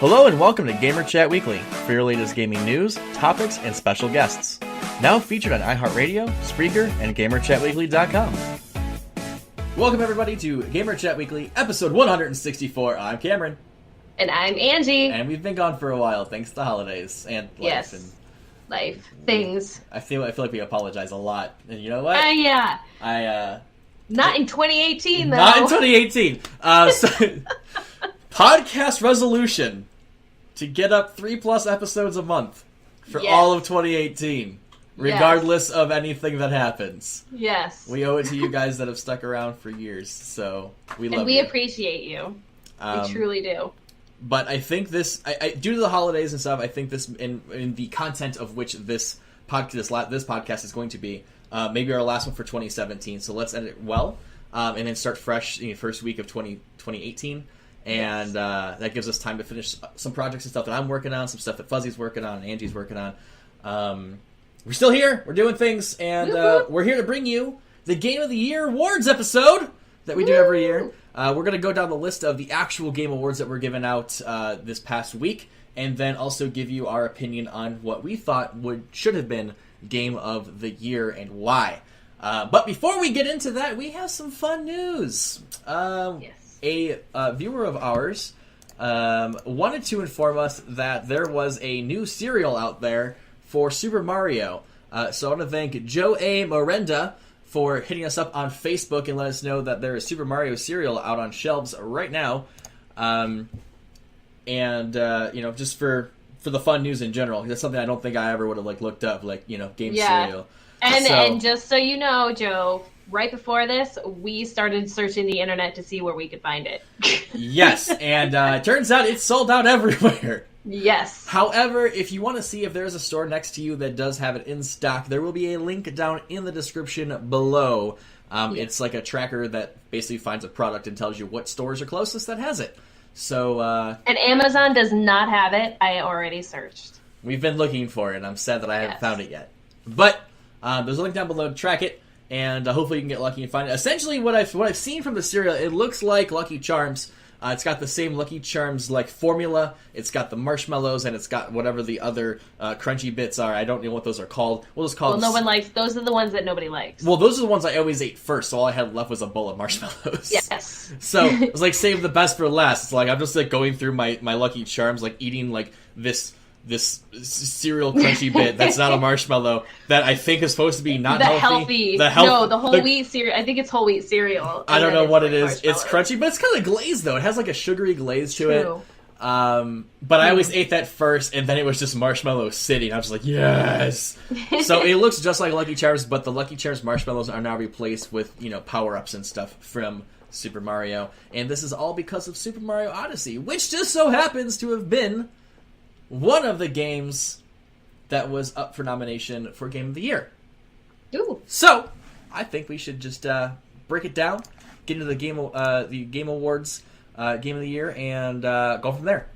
Hello and welcome to Gamer Chat Weekly for your latest gaming news, topics, and special guests. Now featured on iHeartRadio, Spreaker, and GamerChatWeekly.com. Welcome everybody to Gamer Chat Weekly, episode 164. I'm Cameron. And I'm Angie. And we've been gone for a while, thanks to the holidays and life. Yes, and life, things. I feel like we apologize a lot. And you know what? Yeah. Not in 2018, though. Not in 2018. Podcast resolution to get up 3+ episodes a month for all of 2018, regardless of anything that happens. Yes. We owe it to you guys that have stuck around for years, so we love you. And we appreciate you. We truly do. But I think this, due to the holidays and stuff, I think this, in the content of which this podcast is going to be, maybe our last one for 2017. So let's end it well, and then start fresh in the first week of 2018. And that gives us time to finish some projects and stuff that I'm working on, some stuff that Fuzzy's working on, and Angie's working on. We're still here. We're doing things, and we're here to bring you the Game of the Year Awards episode that we do every year. We're going to go down the list of the actual Game Awards that were given out this past week, and then also give you our opinion on what we thought should have been Game of the Year and why. But before we get into that, we have some fun news. Yes. A viewer of ours wanted to inform us that there was a new cereal out there for Super Mario. So I want to thank Joe A. Miranda for hitting us up on Facebook and let us know that there is Super Mario cereal out on shelves right now. Just for the fun news in general. That's something I don't think I ever would have looked up, game cereal. And just so you know, Joe, right before this, we started searching the internet to see where we could find it. Yes, and it turns out it's sold out everywhere. Yes. However, if you want to see if there's a store next to you that does have it in stock, there will be a link down in the description below. It's like a tracker that basically finds a product and tells you what stores are closest that has it. So, and Amazon does not have it. I already searched. We've been looking for it, and I'm sad that I haven't found it yet. But there's a link down below to track it. And hopefully you can get lucky and find it. Essentially, what I've seen from the cereal, it looks like Lucky Charms. It's got the same Lucky Charms formula. It's got the marshmallows, and it's got whatever the other crunchy bits are. I don't know what those are called. We'll just call them. No one likes. Those are the ones that nobody likes. Well, those are the ones I always ate first. So all I had left was a bowl of marshmallows. Yes. So it was save the best for last. It's I'm just going through my Lucky Charms, eating this cereal crunchy bit that's not a marshmallow that I think is supposed to be not healthy. The whole wheat cereal. I think it's whole wheat cereal. I don't know what it is. It's crunchy, but it's kind of glazed though. It has a sugary glaze to it. But I always ate that first, and then it was just marshmallow sitting. I was like, yes. So it looks just like Lucky Charms, but the Lucky Charms marshmallows are now replaced with power-ups and stuff from Super Mario, and this is all because of Super Mario Odyssey, which just so happens to have been one of the games that was up for nomination for Game of the Year. Ooh. So, I think we should just break it down, get into the Game Awards Game of the Year, and go from there.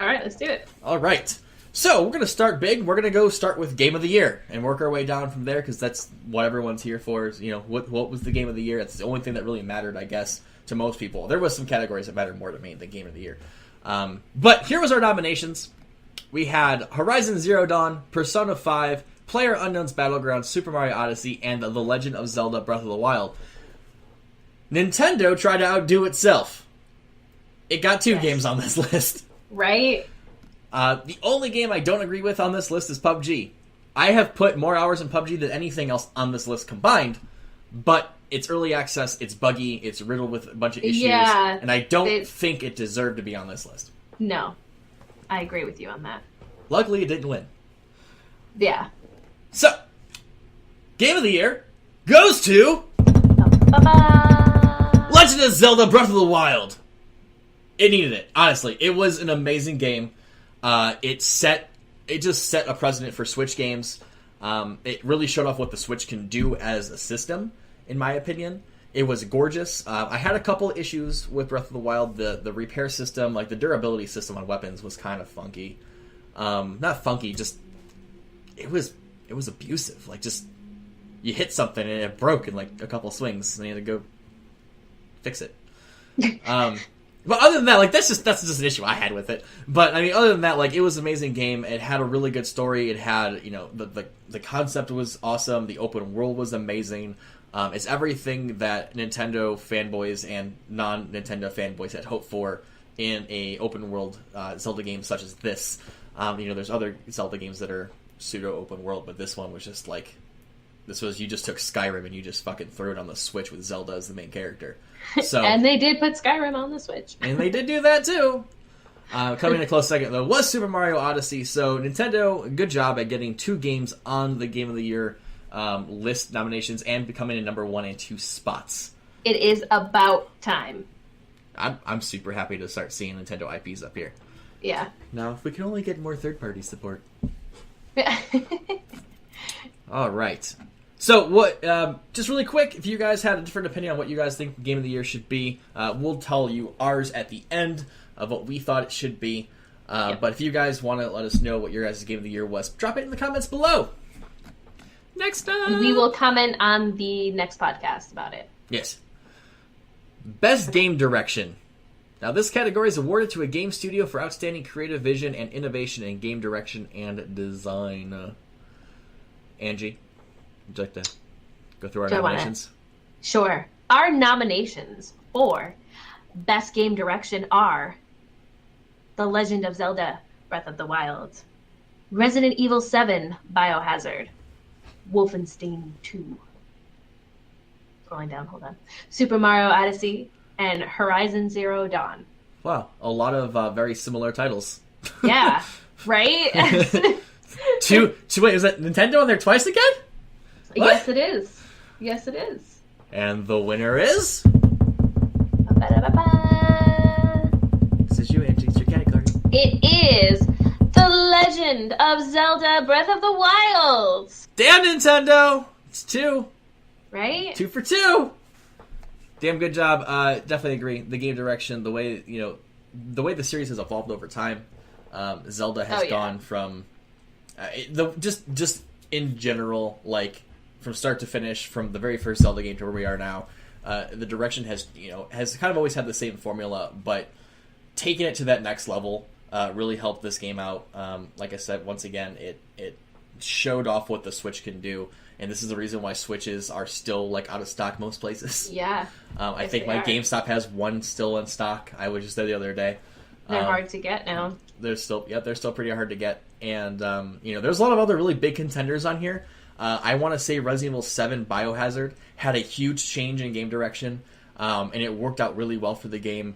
All right, let's do it. All right. So, we're going to start big. We're going to go start with Game of the Year and work our way down from there, because that's what everyone's here for, is, what was the Game of the Year. That's the only thing that really mattered, I guess, to most people. There was some categories that mattered more to me than Game of the Year. But here was our nominations. We had Horizon Zero Dawn, Persona 5, PlayerUnknown's Battlegrounds, Super Mario Odyssey, and The Legend of Zelda Breath of the Wild. Nintendo tried to outdo itself. It got 2 games on this list. Right? The only game I don't agree with on this list is PUBG. I have put more hours in PUBG than anything else on this list combined, but it's early access, it's buggy, it's riddled with a bunch of issues, and I don't think it deserved to be on this list. No. I agree with you on that. Luckily, it didn't win. Yeah. So, Game of the Year goes to Legend of Zelda Breath of the Wild. It needed it. Honestly, it was an amazing game. It just set a precedent for Switch games. It really showed off what the Switch can do as a system, in my opinion. It was gorgeous. I had a couple issues with Breath of the Wild. The repair system, the durability system on weapons was kind of funky. Not funky, just it was abusive. You hit something and it broke in a couple swings, and you had to go fix it. But other than that, like, that's just an issue I had with it. But I mean, other than that, like, it was an amazing game. It had a really good story. It had, you know, the concept was awesome. The open world was amazing. It's everything that Nintendo fanboys and non-Nintendo fanboys had hoped for in a open world Zelda game such as this. You know, there's other Zelda games that are pseudo open world, but this one was just like, you just took Skyrim and you just fucking threw it on the Switch with Zelda as the main character. So and they did put Skyrim on the Switch. And they did do that too. Coming in a close second though was Super Mario Odyssey. So Nintendo, good job at getting 2 games on the Game of the Year list nominations and becoming in number 1 and 2 spots. It is about time. I'm super happy to start seeing Nintendo IPs up here. Yeah. Now, if we can only get more third-party support. All right. So, what? Just really quick, if you guys had a different opinion on what you guys think the Game of the Year should be, we'll tell you ours at the end of what we thought it should be. Yep. But if you guys want to let us know what your guys' Game of the Year was, drop it in the comments below. Next up! We will comment on the next podcast about it. Yes. Best Game Direction. Now, this category is awarded to a game studio for outstanding creative vision and innovation in game direction and design. Angie, would you like to go through our nominations? Sure. Our nominations for Best Game Direction are The Legend of Zelda Breath of the Wild, Resident Evil 7 Biohazard, Wolfenstein 2. Scrolling down, hold on. Super Mario Odyssey, and Horizon Zero Dawn. Wow, a lot of very similar titles. Yeah, right? Wait, is that Nintendo on there twice again? What? Yes, it is. Yes, it is. And the winner is... Ba-da-ba-ba. This is you, Angie. It's your category. It is The Legend of Zelda Breath of the Wild. Damn, Nintendo! It's 2. Right? 2 for 2! Damn good job. Definitely agree. The game direction, the way the series has evolved over time, Zelda has gone from just in general, like from start to finish, from the very first Zelda game to where we are now. The direction has kind of always had the same formula, but taking it to that next level really helped this game out. Like I said, once again, it showed off what the Switch can do. And this is the reason why Switches are still like out of stock most places. Yeah. I think my GameStop has one still in stock. I was just there the other day. They're hard to get now. They're still pretty hard to get. And there's a lot of other really big contenders on here. I want to say Resident Evil 7 Biohazard had a huge change in game direction, and it worked out really well for the game.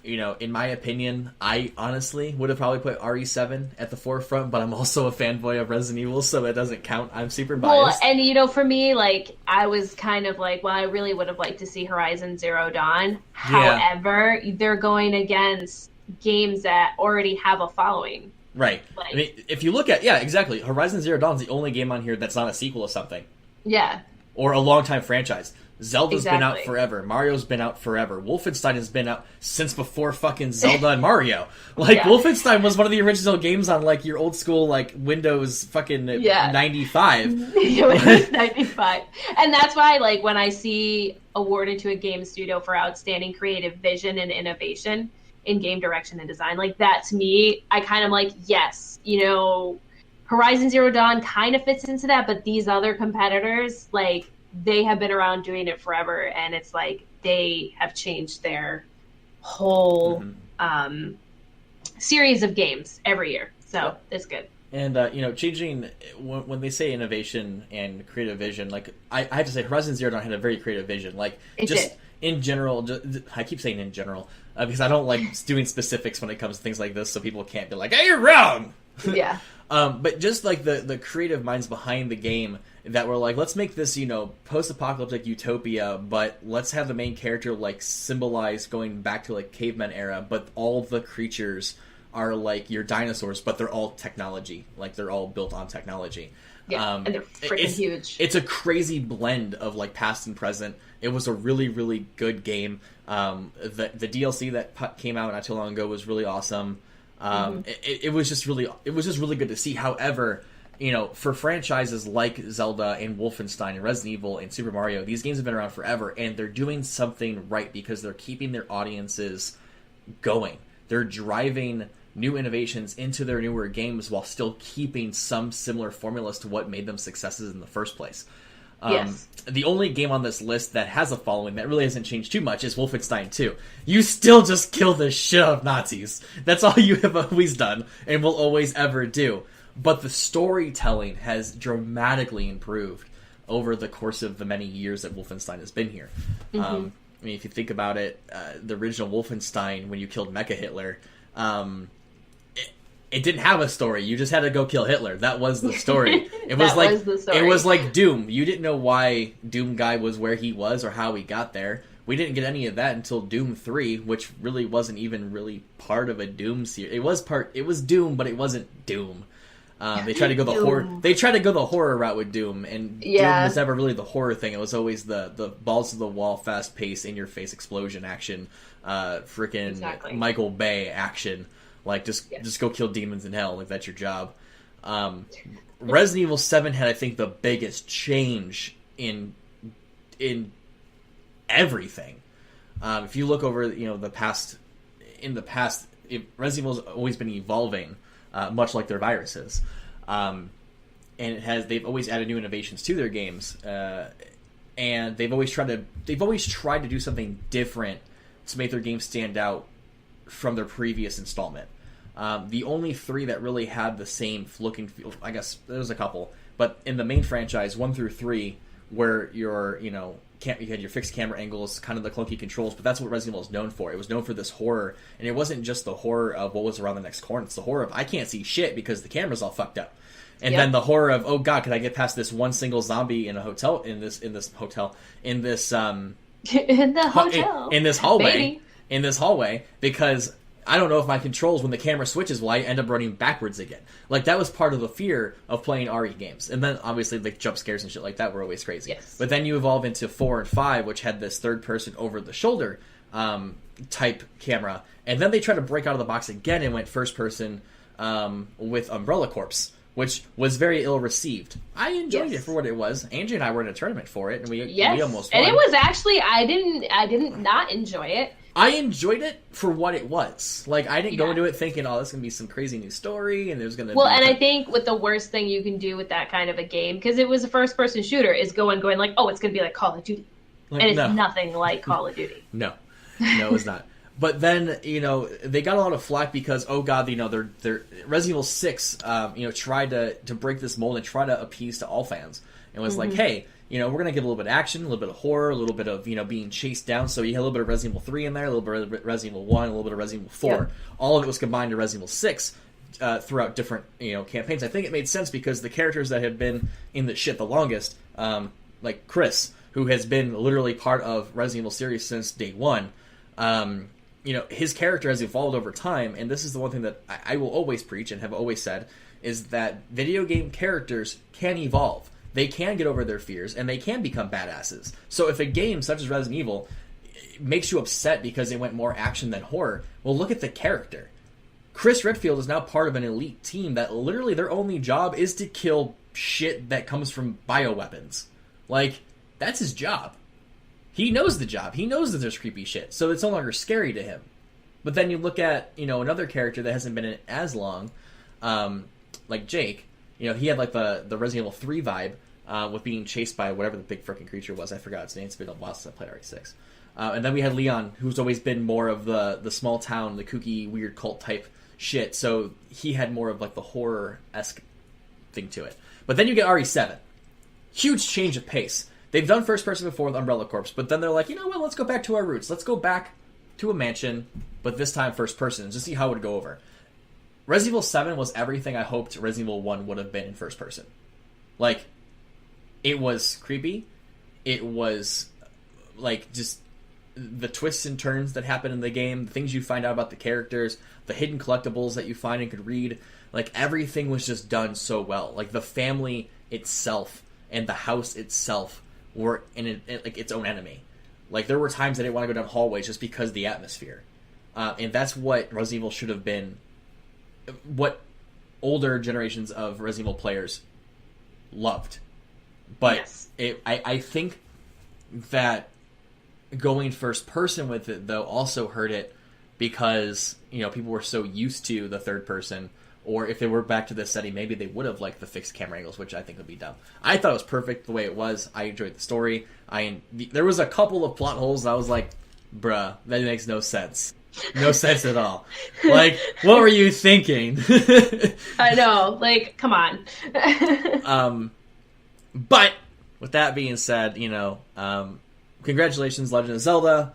In my opinion, I honestly would have probably put RE7 at the forefront, but I'm also a fanboy of Resident Evil, so that doesn't count. I'm super biased. Well, and for me, like, I was kind of like, well, I really would have liked to see Horizon Zero Dawn. Yeah. However, they're going against games that already have a following. Right. Like, I mean, if you look at, exactly. Horizon Zero Dawn is the only game on here that's not a sequel of something. Yeah. Or a long-time franchise. Zelda's been out forever. Mario's been out forever. Wolfenstein has been out since before fucking Zelda and Mario. Like, Wolfenstein was one of the original games on, like, your old school, like, Windows fucking 95. Yeah, Windows 95. And that's why, like, when I see awarded to a game studio for outstanding creative vision and innovation in game direction and design, like, that to me, I kind of like, yes, Horizon Zero Dawn kind of fits into that, but these other competitors, like, they have been around doing it forever, and it's like they have changed their whole series of games every year. So it's good. And, changing, when they say innovation and creative vision, like, I have to say Horizon Zero Dawn had a very creative vision. Like, in general, I keep saying in general, because I don't like doing specifics when it comes to things like this, so people can't be like, hey, you're wrong! Yeah. But just like the creative minds behind the game that were like, let's make this, post-apocalyptic utopia, but let's have the main character like symbolize going back to like caveman era, but all the creatures are like your dinosaurs, but they're all technology. Like they're all built on technology. Yeah, and they're freaking huge. It's a crazy blend of like past and present. It was a really, really good game. The DLC that came out not too long ago was really awesome. It was just really good to see. However, for franchises like Zelda and Wolfenstein and Resident Evil and Super Mario, these games have been around forever, and they're doing something right because they're keeping their audiences going. They're driving new innovations into their newer games while still keeping some similar formulas to what made them successes in the first place. Yes. The only game on this list that has a following that really hasn't changed too much is Wolfenstein 2. You still just kill the shit out of Nazis. That's all you have always done and will always ever do. But the storytelling has dramatically improved over the course of the many years that Wolfenstein has been here. I mean, if you think about it, the original Wolfenstein, when you killed Mecha Hitler, it didn't have a story. You just had to go kill Hitler. That was the story. It was it was like Doom. You didn't know why Doom Guy was where he was or how he got there. We didn't get any of that until Doom 3, which really wasn't even really part of a Doom series. It was Doom, but it wasn't Doom. They tried to go the horror route with Doom, and Doom was never really the horror thing. It was always the balls to the wall, fast paced, in your face explosion action, Michael Bay action. Like, just go kill demons in hell. Like, that's your job. Resident Evil 7 had, I think, the biggest change in everything. If you look over, the past, Resident Evil's always been evolving, much like their viruses. And they've always added new innovations to their games. And they've always tried to do something different to make their games stand out from their previous installment. The only 3 that really had the same look and feel, I guess there was a couple, but in the main franchise, 1 through 3, where you had your fixed camera angles, kind of the clunky controls, but that's what Resident Evil is known for. It was known for this horror, and it wasn't just the horror of what was around the next corner. It's the horror of, I can't see shit because the camera's all fucked up. And then the horror of, oh god, can I get past this one single zombie in a hotel, in this hallway, because I don't know if my controls, when the camera switches, will I end up running backwards again? Like, that was part of the fear of playing RE games. And then, obviously, like, jump scares and shit like that were always crazy. Yes. But then you evolve into 4 and 5, which had this third-person over-the-shoulder type camera. And then they tried to break out of the box again and went first-person with Umbrella Corps, which was very ill-received. I enjoyed it for what it was. Angie and I were in a tournament for it, and we almost won. And it was actually, I didn't not enjoy it. I enjoyed it for what it was. Like, I didn't go into it thinking, oh, this is going to be some crazy new story, and there's going to I think with the worst thing you can do with that kind of a game, because it was a first-person shooter, is going like, oh, it's going to be like Call of Duty. Like, and it's nothing like Call of Duty. No, it's not. But then, they got a lot of flack because, oh god, they're Resident Evil 6, tried to break this mold and try to appease to all fans. And was like, hey, we're going to get a little bit of action, a little bit of horror, a little bit of, being chased down. So you had a little bit of Resident Evil 3 in there, a little bit of Resident Evil 1, a little bit of Resident Evil 4. Yeah. All of it was combined to Resident Evil 6 throughout different, campaigns. I think it made sense because the characters that had been in the shit the longest, like Chris, who has been literally part of Resident Evil series since day one, his character has evolved over time, and this is the one thing that I will always preach and have always said, is that video game characters can evolve. They can get over their fears, and they can become badasses. So if a game such as Resident Evil makes you upset because it went more action than horror, well, look at the character. Chris Redfield is now part of an elite team that literally their only job is to kill shit that comes from bioweapons. Like, that's his job. He knows the job. He knows that there's creepy shit, so it's no longer scary to him. But then you look at, another character that hasn't been in it as long, like Jake. He had like the Resident Evil 3 vibe with being chased by whatever the big freaking creature was. I forgot its name. It's been a while since I played RE6. And then we had Leon, who's always been more of the small town, the kooky, weird cult type shit. So he had more of like the horror-esque thing to it. But then you get RE7. Huge change of pace. They've done first person before with Umbrella Corps, but then they're like, you know what, let's go back to our roots. Let's go back to a mansion, but this time first person, just see how it would go over. Resident Evil 7 was everything I hoped Resident Evil 1 would have been in first person. Like, it was creepy. It was, like, just the twists and turns that happen in the game, the things you find out about the characters, the hidden collectibles that you find and could read. Like, everything was just done so well. Like, the family itself and the house itself were in like its own enemy. Like, there were times I didn't want to go down hallways just because of the atmosphere. And that's what Resident Evil should have been. What older generations of Resident Evil players loved. But Yes. I think that going first person with it, though, also hurt it because, people were so used to the third person, or if they were back to this setting, maybe they would have liked the fixed camera angles, which I think would be dumb. I thought it was perfect the way it was. I enjoyed the story. There was a couple of plot holes, and I was like, bruh, that makes no sense. No sense at all. Like, what were you thinking? I know, like, come on. But with that being said, congratulations, Legend of Zelda.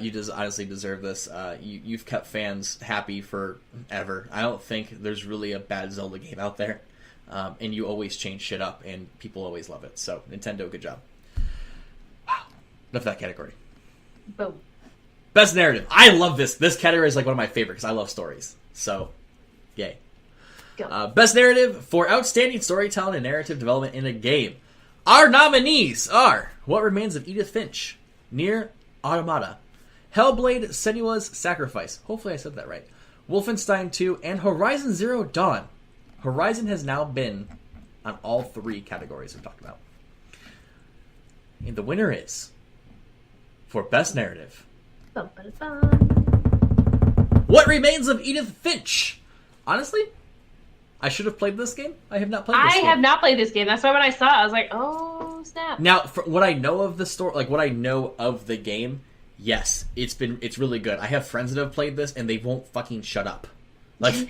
You just honestly deserve this. You've kept fans happy forever. I don't think there's really a bad Zelda game out there. And you always change shit up, and people always love it. So, Nintendo, good job. Wow. Enough of that category. Boom. Best narrative. I love this. This category is like one of my favorites because I love stories. So, yay. Go. Best narrative for outstanding storytelling and narrative development in a game. Our nominees are What Remains of Edith Finch, Nier Automata, Hellblade: Senua's Sacrifice. Hopefully I said that right. Wolfenstein 2 and Horizon Zero Dawn. Horizon has now been on all 3 categories we've talked about. And the winner is, for Best Narrative, Bum, ba, da, bum. What Remains of Edith Finch. Honestly, I should have played this game. I have not played this game. I have not played this game. That's why when I saw it, I was like, oh, snap. Now, for what I know of the story, like what I know of the game, yes, it's really good. I have friends that have played this, and they won't fucking shut up. Like,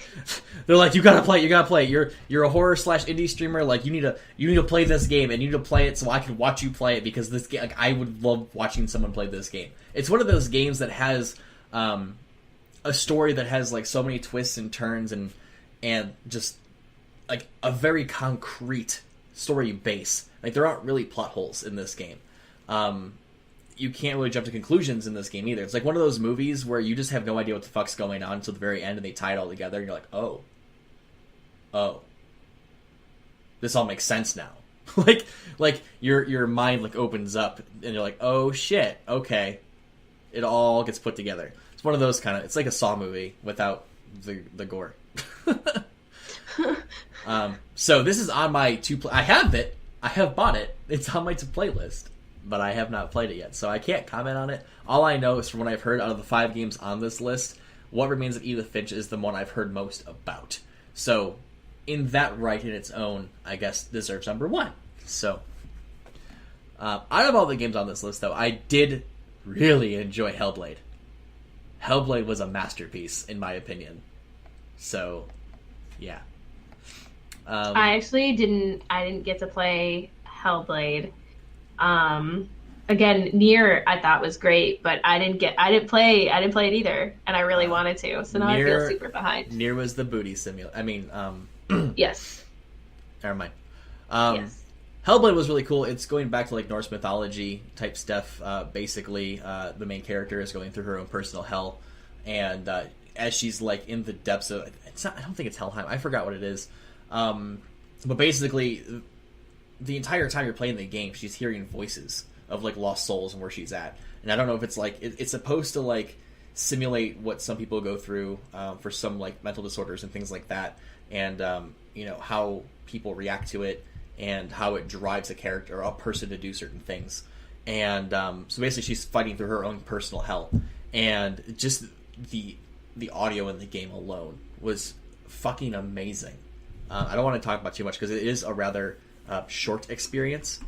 they're like, you gotta play it. You're a horror / indie streamer. Like, you need to play this game, and you need to play it so I can watch you play it, because this game, like, I would love watching someone play this game. It's one of those games that has a story that has like so many twists and turns and just like a very concrete story base. Like, there aren't really plot holes in this game. You can't really jump to conclusions in this game either. It's like one of those movies where you just have no idea what the fuck's going on until the very end, and they tie it all together, and you're like, oh, this all makes sense now. like your mind like opens up, and you're like, oh shit, okay, it all gets put together. It's one of those kind of. It's like a Saw movie without the gore. So this is on my I have it. I have bought it. It's on my to-play list, but I have not played it yet, so I can't comment on it. All I know is from what I've heard out of the 5 games on this list, What Remains of Edith Finch is the one I've heard most about. So, in that right in its own, I guess deserves number 1. So, out of all the games on this list, though, I did really enjoy Hellblade. Hellblade was a masterpiece, in my opinion. So, yeah. I actually didn't get to play Hellblade. Again, Nier I thought was great, but I didn't play it either, and I really wanted to. So now I feel super behind. Nier was the booty simulator. I mean, yes. Never mind. Yes. Hellblade was really cool. It's going back to like Norse mythology type stuff. Basically, the main character is going through her own personal hell, and as she's like in the depths of, I don't think it's Helheim. I forgot what it is. But basically, the entire time you're playing the game, she's hearing voices of like lost souls and where she's at. And I don't know if it's like it's supposed to like simulate what some people go through for some like mental disorders and things like that, and how people react to it and how it drives a character or a person to do certain things. And so basically, she's fighting through her own personal hell, and just the audio in the game alone was fucking amazing. I don't want to talk about too much because it is a rather short experience.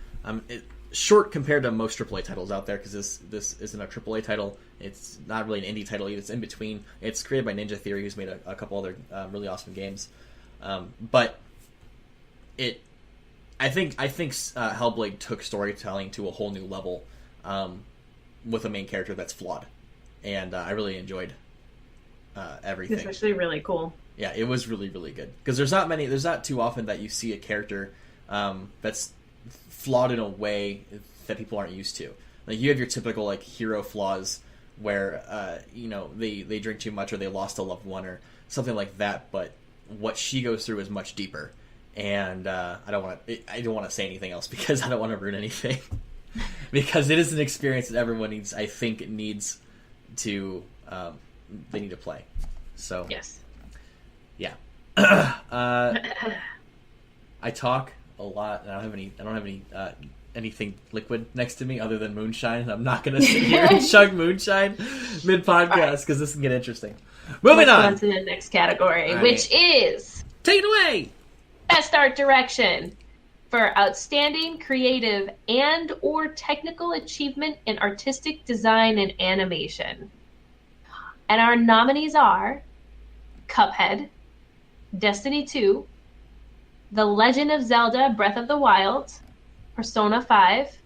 Short compared to most AAA titles out there, because this isn't a AAA title. It's not really an indie title either. It's in between. It's created by Ninja Theory, who's made a couple other really awesome games. But I think Hellblade took storytelling to a whole new level with a main character that's flawed, and I really enjoyed everything. It's actually really cool. Yeah, it was really, really good. Because there's not too often that you see a character that's flawed in a way that people aren't used to. Like, you have your typical like hero flaws where they drink too much or they lost a loved one or something like that. But what she goes through is much deeper, and I don't want to say anything else because I don't want to ruin anything. Because it is an experience that everyone needs to they need to play. So yes. Yeah. I talk a lot, and I don't have any anything liquid next to me other than moonshine, and I'm not going to sit here and chug moonshine mid-podcast because this can get interesting. Moving on to the next category, right, which is... Take it away! Best Art Direction for Outstanding Creative and or Technical Achievement in Artistic Design and Animation. And our nominees are Cuphead, Destiny 2, The Legend of Zelda Breath of the Wild, Persona 5,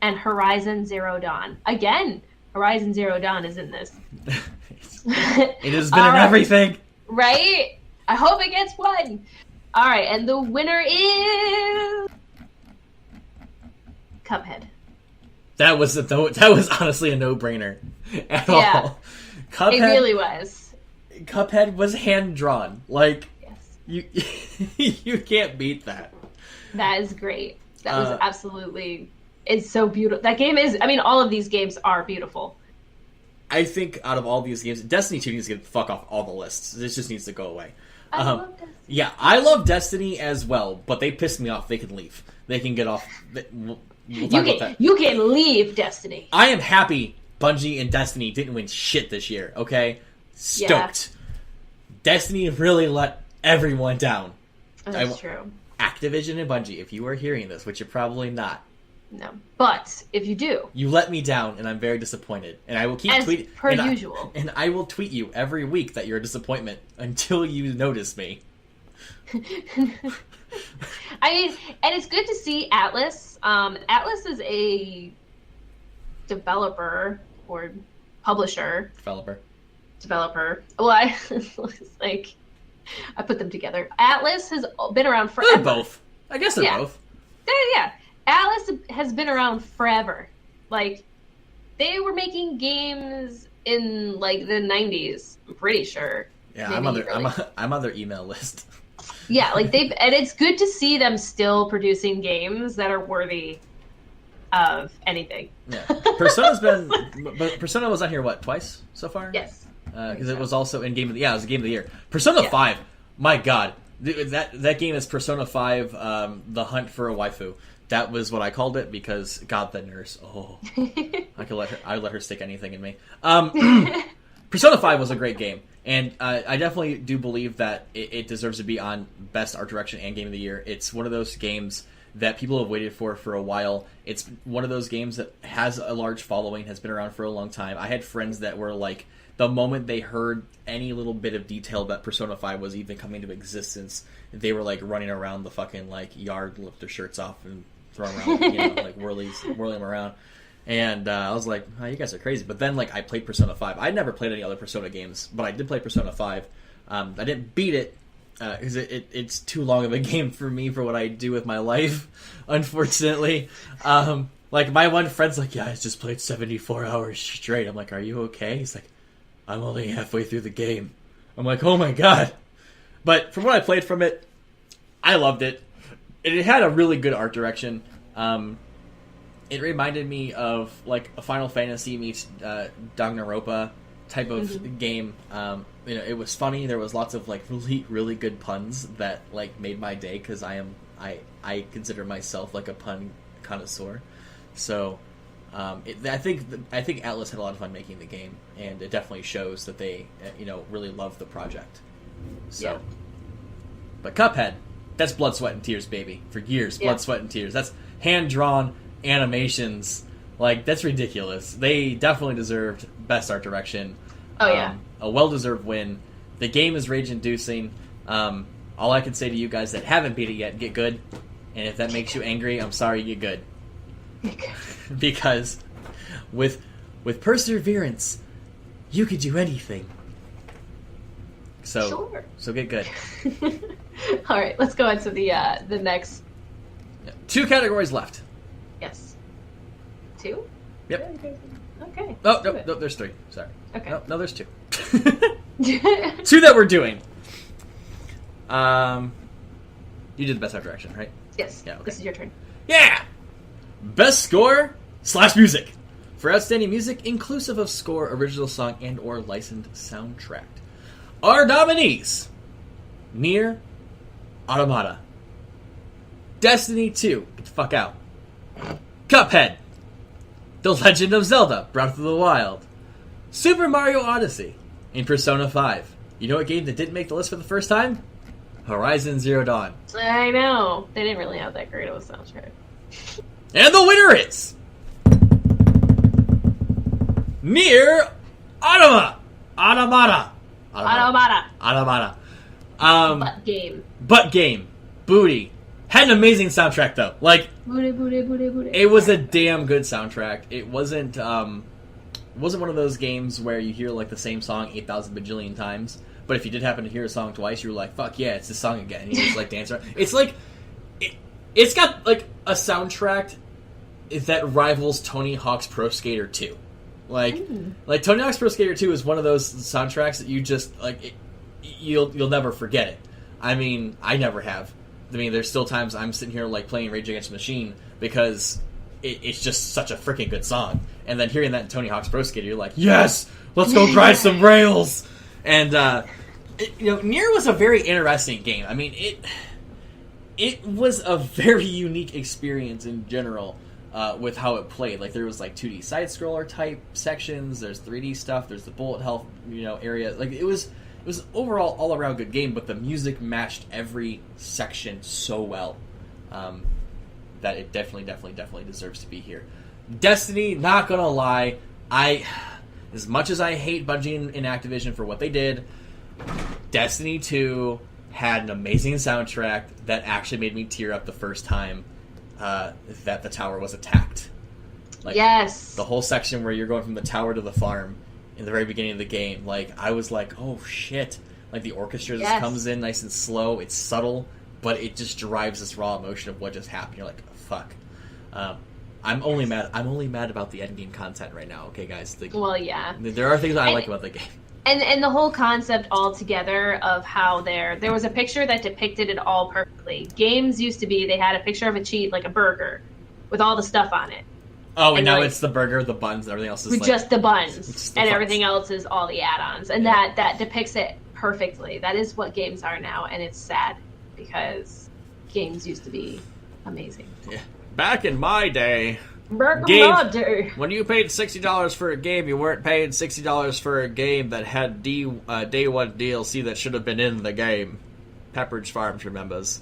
and Horizon Zero Dawn. Again, Horizon Zero Dawn is in this. It has been in everything. Right? I hope it gets one. All right, and the winner is Cuphead. That was honestly a no-brainer at all. Cuphead, it really was. Cuphead was hand-drawn. Like, yes. you can't beat that. That is great. That was absolutely... It's so beautiful. That game is... I mean, all of these games are beautiful. I think out of all these games, Destiny 2 needs to get the fuck off all the lists. This just needs to go away. I love Destiny. Yeah, I love Destiny as well, but they piss me off. They can leave. They can get off. We'll talk about that. You can leave Destiny. I am happy Bungie and Destiny didn't win shit this year, okay? Stoked. Yeah. Destiny really let everyone down. That's true. Activision and Bungie, if you are hearing this, which you're probably not. No. But if you do, you let me down, and I'm very disappointed. And I will keep tweeting per usual. And I will tweet you every week that you're a disappointment until you notice me. I mean, and it's good to see Atlas. Atlas is a developer or publisher. Developer. Well, I put them together. Atlas has been around forever. They're both. I guess they're both. Yeah. Atlas has been around forever. Like, they were making games in like the 90s. I'm pretty sure. Yeah, I'm on their email list. Yeah, like and it's good to see them still producing games that are worthy of anything. Yeah, Persona was on here twice so far. Yes, because it was also in it was a game of the year. Persona 5, my god, that game is Persona 5, The Hunt for a Waifu. That was what I called it because God, the nurse. Oh, I'd let her stick anything in me. Persona 5 was a great game, and I definitely do believe that it deserves to be on Best Art Direction and Game of the Year. It's one of those games that people have waited for a while. It's one of those games that has a large following, has been around for a long time. I had friends that were like, the moment they heard any little bit of detail that Persona 5 was even coming into existence, they were like running around the fucking like yard, lift their shirts off and throwing around, like whirling them around. And I was like, oh, you guys are crazy. But then, like, I played Persona 5. I'd never played any other Persona games, but I did play Persona 5. I didn't beat it, because it's too long of a game for me for what I do with my life, unfortunately. Like, my one friend's like, yeah, I just played 74 hours straight. I'm like, are you okay? He's like, I'm only halfway through the game. I'm like, oh my god. But from what I played from it, I loved it. It had a really good art direction. It reminded me of like a Final Fantasy meets Danganronpa type of game. It was funny. There was lots of like really, really good puns that like made my day because I consider myself like a pun connoisseur. So I think Atlas had a lot of fun making the game, and it definitely shows that they really love the project. So, but Cuphead. That's blood, sweat, and tears, baby. For years, blood, sweat, and tears. That's hand-drawn animations. Like, that's ridiculous. They definitely deserved Best Art Direction. A well-deserved win. The game is rage-inducing. All I can say to you guys that haven't beat it yet, get good. And if that makes you angry, I'm sorry, get good. Because with perseverance, you could do anything. So get good. All right, let's go on to the next. 2 categories left. Yes. 2? Yep. Okay. Oh, no, there's 3. Sorry. Okay. No, there's 2. 2 that we're doing. You did the Best Art Direction, right? Yes. Yeah. Okay. This is your turn. Yeah. Best Score / Music for outstanding music, inclusive of score, original song, and/or licensed soundtrack. Our nominees Nier Automata. Destiny 2. Get the fuck out. Cuphead. The Legend of Zelda. Breath of the Wild. Super Mario Odyssey. And Persona 5. You know what game that didn't make the list for the first time? Horizon Zero Dawn. I know. They didn't really have that great of a soundtrack. And the winner is... Nier Automata. Butt game. Booty. Had an amazing soundtrack though. Like, Booty. it was a damn good soundtrack. It wasn't one of those games where you hear like the same song 8,000 bajillion times. But if you did happen to hear a song twice, you were like, "Fuck yeah, it's this song again!" And you just like dance around. It's like it's got like a soundtrack that rivals Tony Hawk's Pro Skater 2. Like Tony Hawk's Pro Skater 2 is one of those soundtracks that you just like. You'll never forget it. I mean, I never have. I mean, there's still times I'm sitting here like playing Rage Against the Machine because it's just such a freaking good song. And then hearing that in Tony Hawk's Pro Skater, you're like, yes, let's go grind some rails. And Nier was a very interesting game. I mean, it was a very unique experience in general with how it played. Like there was like 2D side scroller type sections. There's 3D stuff. There's the bullet hell area. Like it was overall all around good game. But the music matched every section so well that it definitely deserves to be here. Destiny, not gonna lie, as much as I hate Bungie and Activision for what they did, Destiny 2 had an amazing soundtrack that actually made me tear up the first time that the tower was attacked. Like, yes. The whole section where you're going from the tower to the farm in the very beginning of the game, like, I was like, oh shit. Like, the orchestra just comes in nice and slow, it's subtle, but it just drives this raw emotion of what just happened. You're like, fuck. I'm only mad about the endgame content right now, okay, guys? Well, yeah. There are things I like about the game. And the whole concept altogether of how there was a picture that depicted it all perfectly. Games used to be, they had a picture of a cheat, like a burger, with all the stuff on it. Oh, and now like, it's the burger, the buns, and everything else is with like... just the buns, and funs. Everything else is all the add-ons. And that depicts it perfectly. That is what games are now, and it's sad, because games used to be amazing. Yeah. Back in my day... When you paid $60 for a game, you weren't paying $60 for a game that had day one DLC that should have been in the game. Pepperidge Farms remembers.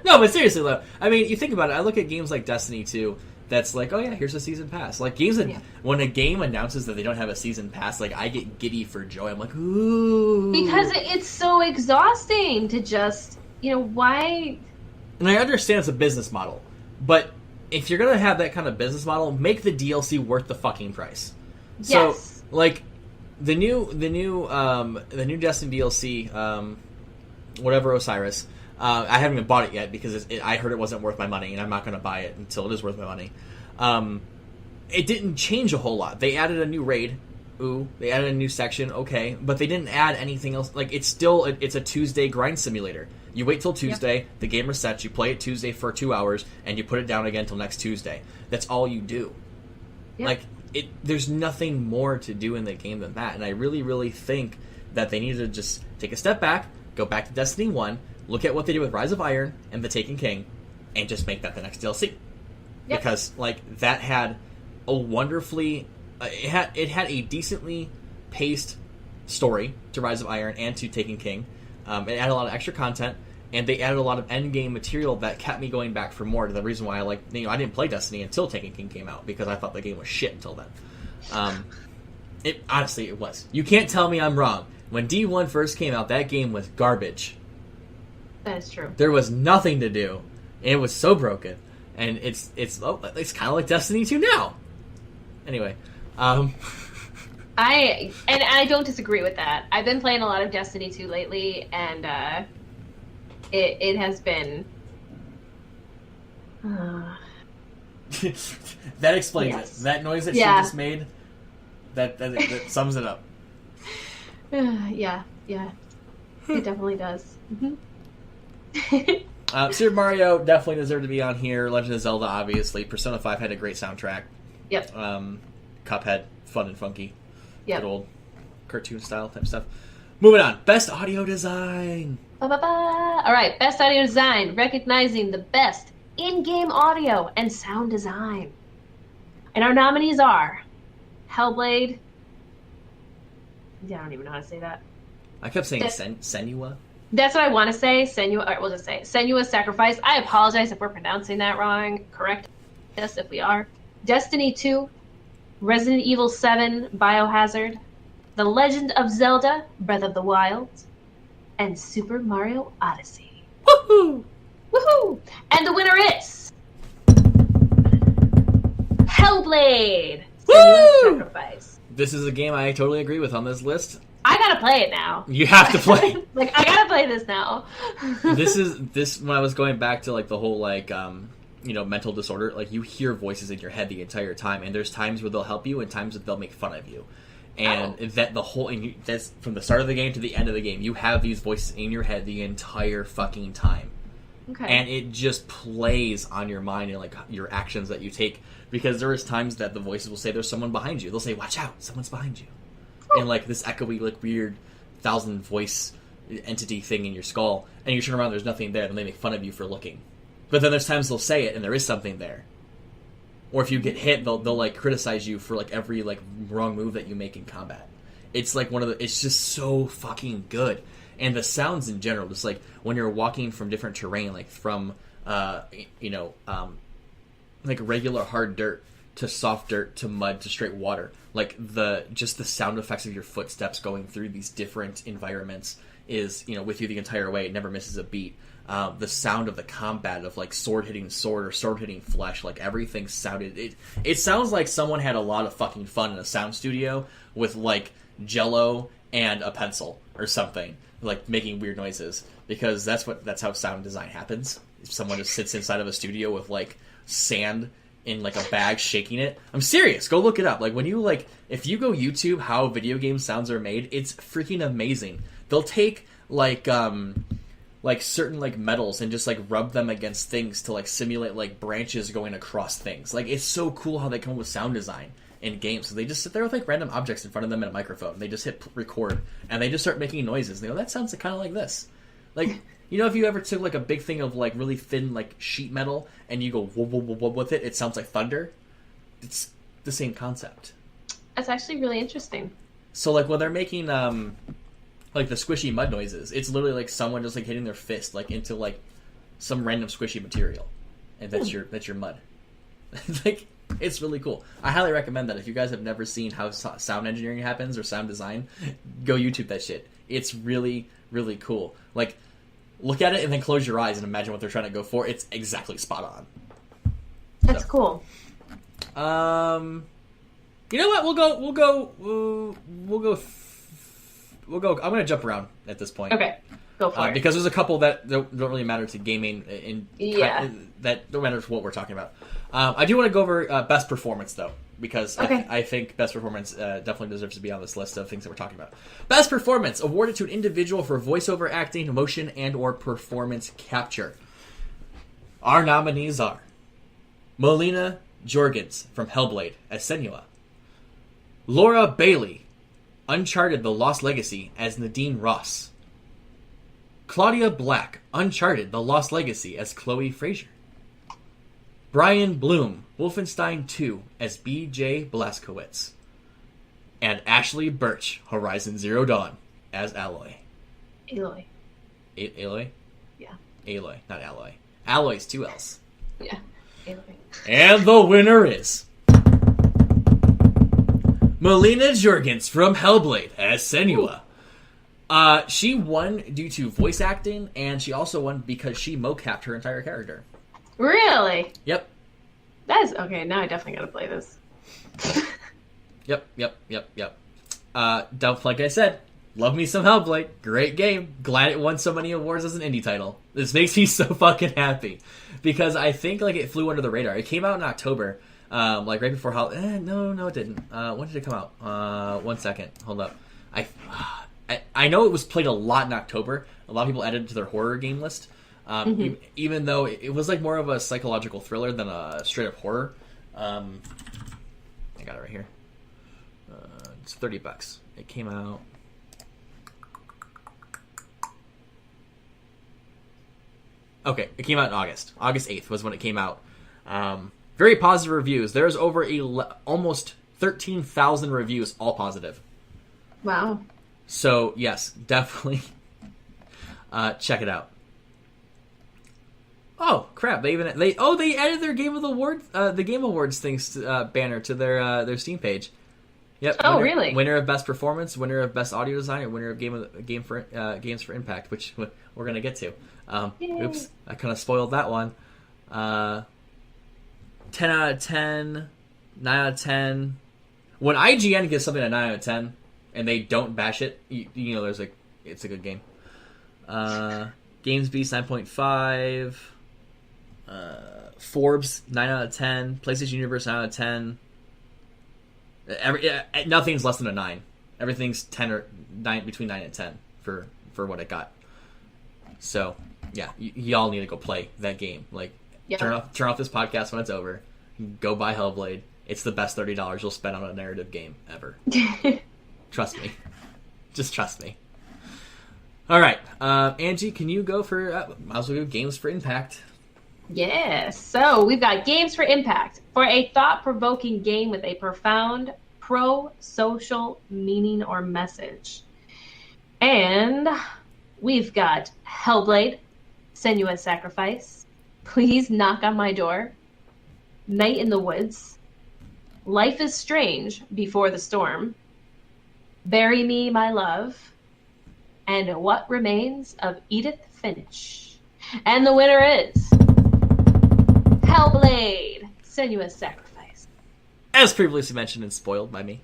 No, but seriously though, I mean, you think about it. I look at games like Destiny 2. That's like, oh yeah, here's a season pass. Like games that when a game announces that they don't have a season pass, like I get giddy for joy. I'm like, ooh, because it's so exhausting to just, why. And I understand it's a business model, but if you're gonna have that kind of business model, make the DLC worth the fucking price. Yes. So, like, the new Destiny DLC, whatever Osiris. I haven't even bought it yet because I heard it wasn't worth my money, and I'm not gonna buy it until it is worth my money. It didn't change a whole lot. They added a new raid. Ooh, they added a new section. Okay, but they didn't add anything else. Like, it's a Tuesday grind simulator. You wait till Tuesday, the game resets, you play it Tuesday for 2 hours, and you put it down again until next Tuesday. That's all you do. Yep. Like, there's nothing more to do in the game than that, and I really, really think that they need to just take a step back, go back to Destiny 1, look at what they did with Rise of Iron and The Taken King, and just make that the next DLC. Yep. Because, like, that had a wonderfully... it had a decently paced story to Rise of Iron and to Taken King. It added a lot of extra content, and they added a lot of endgame material that kept me going back for more. To the reason why I didn't play Destiny until Taken King came out because I thought the game was shit until then. Honestly, it was. You can't tell me I'm wrong. When D1 first came out, that game was garbage. That is true. There was nothing to do. It was so broken, and it's kind of like Destiny 2 now. Anyway. I don't disagree with that. I've been playing a lot of Destiny 2 lately, and it has been... That explains it. That noise that she just made, that sums it up. Yeah. It definitely does. Mm-hmm. Super Mario definitely deserved to be on here. Legend of Zelda, obviously. Persona 5 had a great soundtrack. Yep. Cuphead, fun and funky. Yep. Good old cartoon style type stuff. Moving on. Best audio design. Ba-ba-ba. All right, best audio design, recognizing the best in-game audio and sound design. And our nominees are Hellblade. Yeah, I don't even know how to say that. I kept saying Senua. That's what I want to say. Senua. All right, we'll just say Senua's Sacrifice. I apologize if we're pronouncing that wrong. Correct us if we are. Destiny 2, Resident Evil 7, Biohazard, The Legend of Zelda, Breath of the Wild, and Super Mario Odyssey. Woohoo! Woohoo! And the winner is Hellblade. Senua's Sacrifice. This is a game I totally agree with on this list. I gotta play it now. You have to play. Like, I gotta play this now. This when I was going back to like the whole like mental disorder, like you hear voices in your head the entire time, and there's times where they'll help you and times that they'll make fun of you. And that's from the start of the game to the end of the game. You have these voices in your head the entire fucking time. Okay. And it just plays on your mind and like your actions that you take, because there is times that the voices will say there's someone behind you. They'll say, "Watch out, someone's behind you." And like this echoey, like weird 1,000 voice entity thing in your skull, and you turn around, there's nothing there, and they make fun of you for looking. But then there's times they'll say it, and there is something there. Or if you get hit, they'll like criticize you for like every like wrong move that you make in combat. It's like it's just so fucking good. And the sounds in general, just like when you're walking from different terrain, like from like regular hard dirt to soft dirt to mud to straight water, like the sound effects of your footsteps going through these different environments is with you the entire way. It never misses a beat. The sound of the combat of like sword hitting sword or sword hitting flesh, like everything sounded. It sounds like someone had a lot of fucking fun in a sound studio with like Jello and a pencil or something, like making weird noises, because that's how sound design happens. If someone just sits inside of a studio with like sand in like a bag shaking it. I'm serious. Go look it up. Like when you if you go YouTube how video game sounds are made, it's freaking amazing. They'll take like certain like metals and just like rub them against things to like simulate like branches going across things. Like it's so cool how they come up with sound design in games. So they just sit there with like random objects in front of them and a microphone. They just hit record and they just start making noises. And they go, that sounds kind of like this. Like, if you ever took like a big thing of like really thin like sheet metal and you go whoop, whoop, whoop, whoop with it, it sounds like thunder. It's the same concept. That's actually really interesting. So like when they're making like the squishy mud noises, it's literally like someone just like hitting their fist like into like some random squishy material, and that's your mud. Like it's really cool. I highly recommend that if you guys have never seen how sound engineering happens or sound design, go YouTube that shit. It's really really cool. Like look at it and then close your eyes and imagine what they're trying to go for. It's exactly spot on. That's cool. You know what? We'll go. I'm going to jump around at this point. Okay, go for it. Because there's a couple that don't really matter to gaming, that don't matter to what we're talking about. I do want to go over best performance, though, because I think best performance definitely deserves to be on this list of things that we're talking about. Best performance, awarded to an individual for voiceover acting, motion, and or performance capture. Our nominees are Melina Jorgens from Hellblade as Senua, Laura Bailey, Uncharted The Lost Legacy as Nadine Ross, Claudia Black, Uncharted The Lost Legacy as Chloe Fraser, Brian Bloom, Wolfenstein 2 as BJ Blazkowicz, and Ashley Birch, Horizon Zero Dawn as Aloy. Aloy. Aloy? Yeah. Aloy, not Alloy. Alloy's 2 L's. Yeah. Aloy. And the winner is Melina Jorgens from Hellblade as Senua. She won due to voice acting, and she also won because she mocapped her entire character. Really? Yep. That is okay. Now I definitely gotta play this. Yep. Like I said, love me some Hellblade. Great game. Glad it won so many awards as an indie title. This makes me so fucking happy because I think like it flew under the radar. It came out in October. Like right before no, it didn't. When did it come out? 1 second. Hold up. I know it was played a lot in October. A lot of people added it to their horror game list. Even though it was like more of a psychological thriller than a straight up horror. I got it right here. It's $30. It came out Okay, it came out in August. August 8th was when it came out. Very positive reviews. There's over almost 13,000 reviews, all positive. Wow. So, yes, definitely check it out. Oh, crap. They added their Game of the Award, the Game Awards things banner to their Steam page. Yep. Oh, really? Winner of Best Performance, winner of Best Audio Design, and winner of Games for Impact, which we're going to get to. Oops, I kind of spoiled that one. 10 out of 10, 9 out of 10. When IGN gives something a 9 out of 10, and they don't bash it, you know, it's a good game. GamesBeast 9.5. Forbes 9 out of 10. PlayStation Universe 9 out of 10. Nothing's less than a 9. Everything's 10 or 9, between 9 and 10 for what it got. So yeah, y'all need to go play that game. Like, turn off this podcast when it's over. Go buy Hellblade. It's the best $30 you'll spend on a narrative game ever. Trust me. Just trust me. All right, Angie, can you go for? Might as well go Games for Impact. Yes. So we've got Games for Impact, for a thought-provoking game with a profound pro-social meaning or message. And we've got Hellblade, Senua's Sacrifice, Please Knock on My Door, Night in the Woods, Life is Strange, Before the Storm, Bury Me, My Love, and What Remains of Edith Finch. And the winner is Hellblade, Senua's Sacrifice. As previously mentioned and spoiled by me.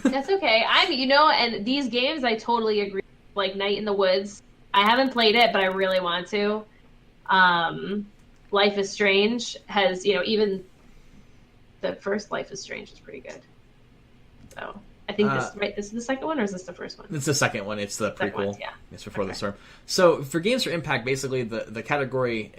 That's okay. And these games, I totally agree. Like Night in the Woods, I haven't played it, but I really want to. Life is Strange has, even the first Life is Strange is pretty good. So I think this is the second one, or is this the first one? It's the second one. It's the prequel. One, yeah. It's Before the Storm. So for Games for Impact, basically the category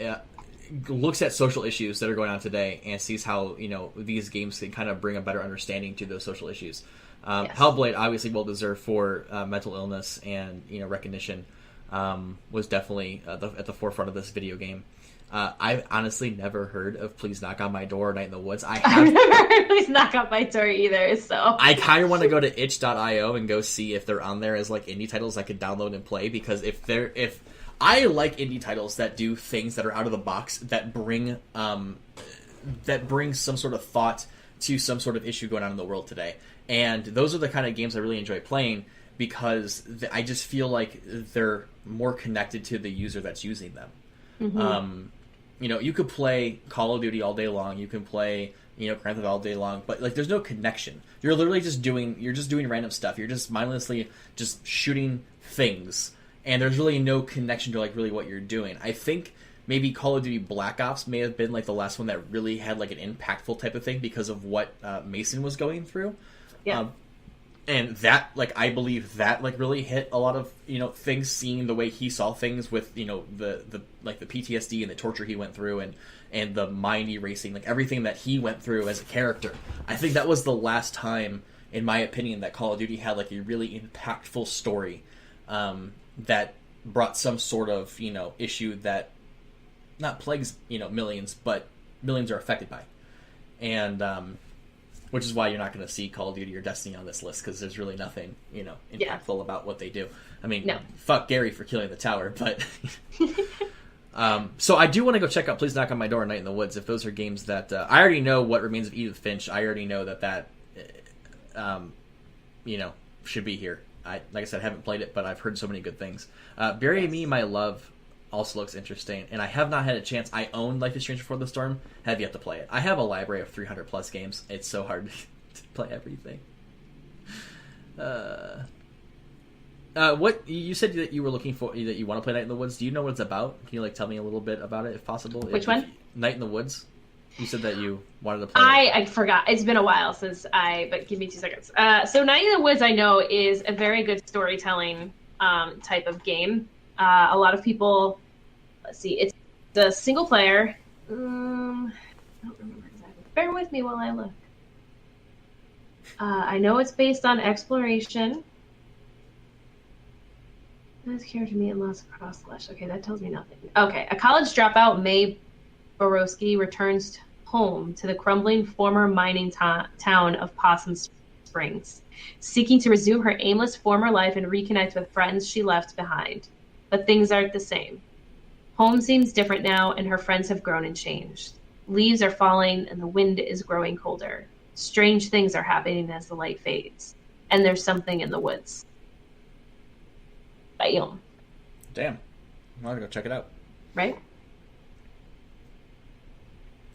looks at social issues that are going on today and sees how these games can kind of bring a better understanding to those social issues. Yes. Hellblade, obviously well deserved for mental illness and recognition, was definitely at the forefront of this video game. I've honestly never heard of Please Knock on My Door or Night in the Woods. I've never heard Please Knock on My Door either, so I kind of want to go to itch.io and go see if they're on there as like indie titles I could download and play, because if I like indie titles that do things that are out of the box, that bring some sort of thought to some sort of issue going on in the world today. And those are the kind of games I really enjoy playing, because I just feel like they're more connected to the user that's using them. Mm-hmm. You could play Call of Duty all day long. You can play, Grand Theft all day long, but like, there's no connection. You're literally just doing random stuff. You're just mindlessly just shooting things, and there's really no connection to like really what you're doing. I think maybe Call of Duty Black Ops may have been like the last one that really had like an impactful type of thing because of what Mason was going through. Yeah. And that, like, I believe that, like, really hit a lot of, things, seeing the way he saw things with, the PTSD and the torture he went through and the mind erasing, like, everything that he went through as a character. I think that was the last time, in my opinion, that Call of Duty had, like, a really impactful story that brought some sort of, issue that not plagues, millions, but millions are affected by. And, which is why you're not going to see Call of Duty or Destiny on this list, because there's really nothing, impactful about what they do. I mean, fuck Gary for killing the tower, but... so I do want to go check out Please Knock on My Door and Night in the Woods, if those are games that... I already know What Remains of Edith Finch. I already know that should be here. Like I said, I haven't played it, but I've heard so many good things. Bury Me, My Love also looks interesting, and I have not had a chance. I own Life is Strange Before the Storm, have yet to play it. I have a library of 300 plus games. It's so hard to play everything. What you said that you were looking for, that you want to play Night in the Woods. Do you know what it's about? Can you tell me a little bit about it, if possible? Which one? Night in the Woods. You said that you wanted to play it. I forgot. It's been a while but give me 2 seconds. So Night in the Woods, I know, is a very good storytelling type of game. A lot of people, let's see, it's the single player. I don't remember exactly. Bear with me while I look. I know it's based on exploration. That's character meet and lost across slash. Okay, that tells me nothing. Okay, a college dropout, May Borowski, returns home to the crumbling former mining town of Possum Springs, seeking to resume her aimless former life and reconnect with friends she left behind. But things aren't the same. Home seems different now, and her friends have grown and changed. Leaves are falling, and the wind is growing colder. Strange things are happening as the light fades. And there's something in the woods. Bam. Damn. I'm gonna go check it out. Right?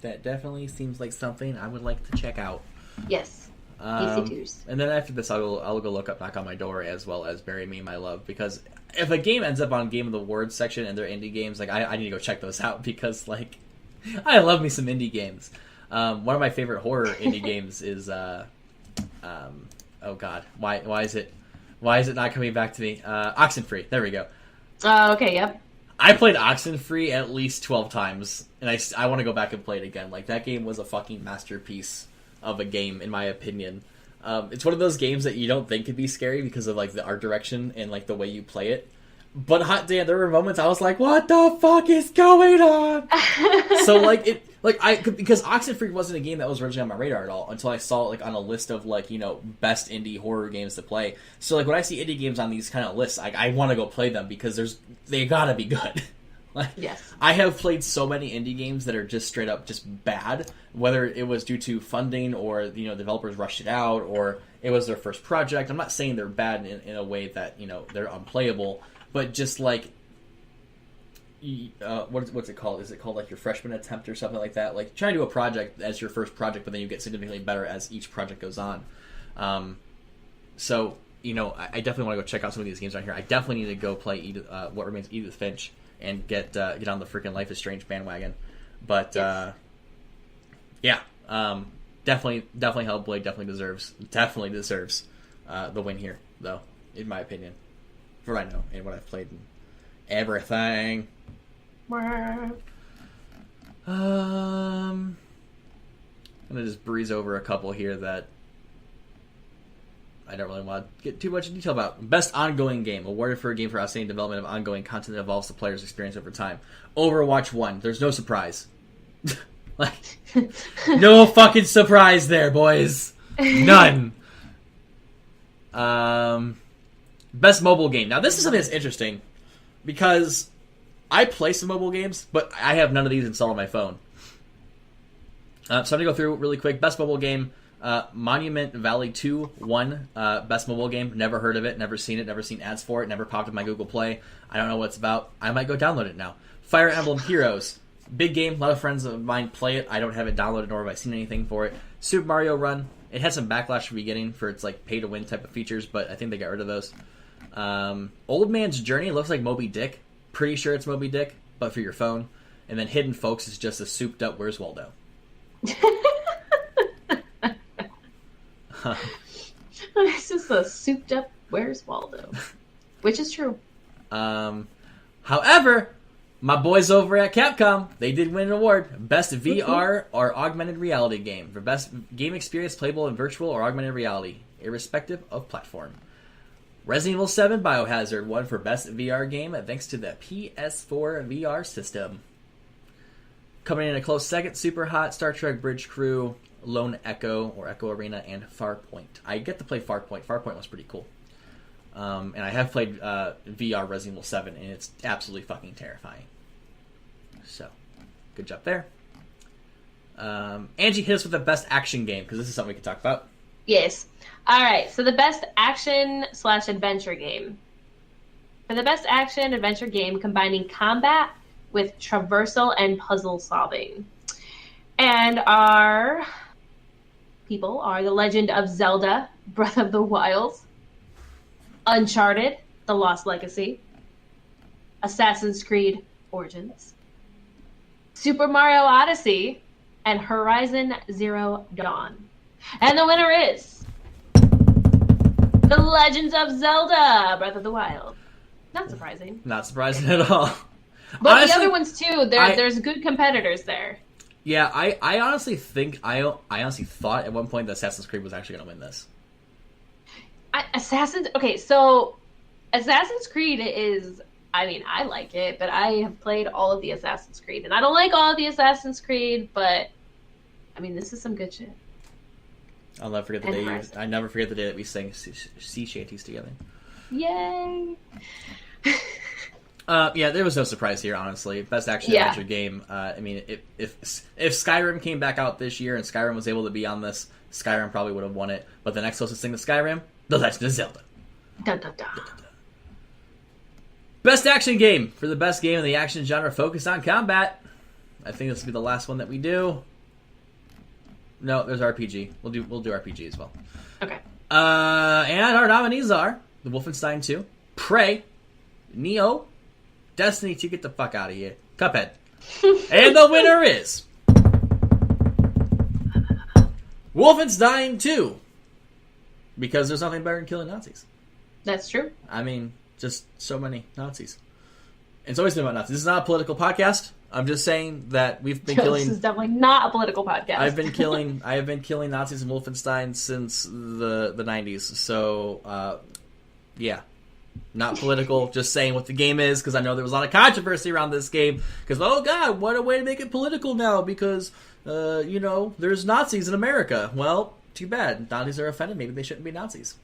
That definitely seems like something I would like to check out. Yes. Easy and then after this, I'll go look up Knock on My Door as well as Bury Me, My Love, because if a game ends up on Game of the Awards section and they're indie games, like I need to go check those out because like I love me some indie games. One of my favorite horror indie games is oh god, why is it not coming back to me? Oxenfree. There we go. Okay, yep. I played Oxenfree at least 12 times, and I want to go back and play it again. Like, that game was a fucking masterpiece of a game, in my opinion. It's one of those games that you don't think could be scary because of, like, the art direction and, like, the way you play it. But, hot damn, there were moments I was like, what the fuck is going on? So, like, because Oxenfree wasn't a game that was originally on my radar at all until I saw it, like, on a list of, like, you know, best indie horror games to play. So, like, when I see indie games on these kind of lists, I want to go play them because they gotta be good. Like, yes. I have played so many indie games that are just straight up just bad, whether it was due to funding or, you know, developers rushed it out or it was their first project. I'm not saying they're bad in a way that, you know, they're unplayable, but just like, what's it called? Is it called like your freshman attempt or something like that? Like trying to do a project as your first project, but then you get significantly better as each project goes on. So, you know, I definitely want to go check out some of these games on here. I definitely need to go play What Remains of Edith Finch and get on the freaking Life is Strange bandwagon. But yes. Definitely Hellblade definitely deserves the win here, though, in my opinion. For what I know and what I've played and everything. I'm gonna just breeze over a couple here that I don't really want to get too much in detail about. Best ongoing game, awarded for a game for outstanding development of ongoing content that evolves the player's experience over time. Overwatch 1. There's no surprise. Like, no fucking surprise there, boys. None. Best mobile game. Now, this is something that's interesting because I play some mobile games, but I have none of these installed on my phone. So I'm going to go through really quick. Best mobile game, Monument Valley 2 won Best mobile game. Never heard of it, never seen it, never seen ads for it, never popped in my Google Play. I don't know what it's about. I might go download it now. Fire Emblem Heroes. Big game. A lot of friends of mine play it. I don't have it downloaded nor have I seen anything for it. Super Mario Run. It had some backlash from the beginning for its like pay-to-win type of features, but I think they got rid of those. Old Man's Journey looks like Moby Dick. Pretty sure it's Moby Dick, but for your phone. And then Hidden Folks is just a souped-up Where's Waldo. It's just a souped-up Where's Waldo. Which is true. However, my boys over at Capcom, they did win an award. Best VR or augmented reality game. For best game experience playable in virtual or augmented reality, irrespective of platform. Resident Evil 7 Biohazard won for best VR game thanks to the PS4 VR system. Coming in a close second, Super Hot, Star Trek Bridge Crew, Lone Echo or Echo Arena, and Farpoint. I get to play Farpoint. Farpoint was pretty cool. And I have played VR Resident Evil 7, and it's absolutely fucking terrifying. So, good job there. Angie, hit us with the best action game, because this is something we can talk about. Yes. All right, so the best action/adventure game. For the best action-adventure game combining combat with traversal and puzzle solving. And our people are The Legend of Zelda, Breath of the Wild, Uncharted, The Lost Legacy, Assassin's Creed Origins, Super Mario Odyssey, and Horizon Zero Dawn. And the winner is The Legends of Zelda, Breath of the Wild. Not surprising. Not surprising at all. But honestly, the other ones too, there's good competitors there. Yeah, I honestly think, I honestly thought at one point that Assassin's Creed was actually going to win this. Okay, so Assassin's Creed is, I mean, I like it, but I have played all of the Assassin's Creed. And I don't like all of the Assassin's Creed, but, I mean, this is some good shit. I'll never forget the day. I never forget the day that we sang sea shanties together. Yay! Yeah, there was no surprise here, honestly. Best action adventure game. I mean, if Skyrim came back out this year and Skyrim was able to be on this, Skyrim probably would have won it. But the next closest thing to Skyrim, The Legend of Zelda. Dun, dun, dun. Best action game for the best game in the action genre focused on combat. I think this will be the last one that we do. No, there's RPG. We'll do RPG as well. Okay. And our nominees are The Wolfenstein 2, Prey, Neo, Destiny 2, get the fuck out of here, Cuphead. And the winner is Wolfenstein 2. Because there's nothing better than killing Nazis. That's true. I mean, just so many Nazis. It's always been about Nazis. This is not a political podcast. I'm just saying that we've been killing... This is definitely not a political podcast. I have been killing Nazis in Wolfenstein since the 90s. So, yeah. Not political, just saying what the game is, because I know there was a lot of controversy around this game. Because, oh god, what a way to make it political now, because, there's Nazis in America. Well, too bad. Nazis are offended. Maybe they shouldn't be Nazis.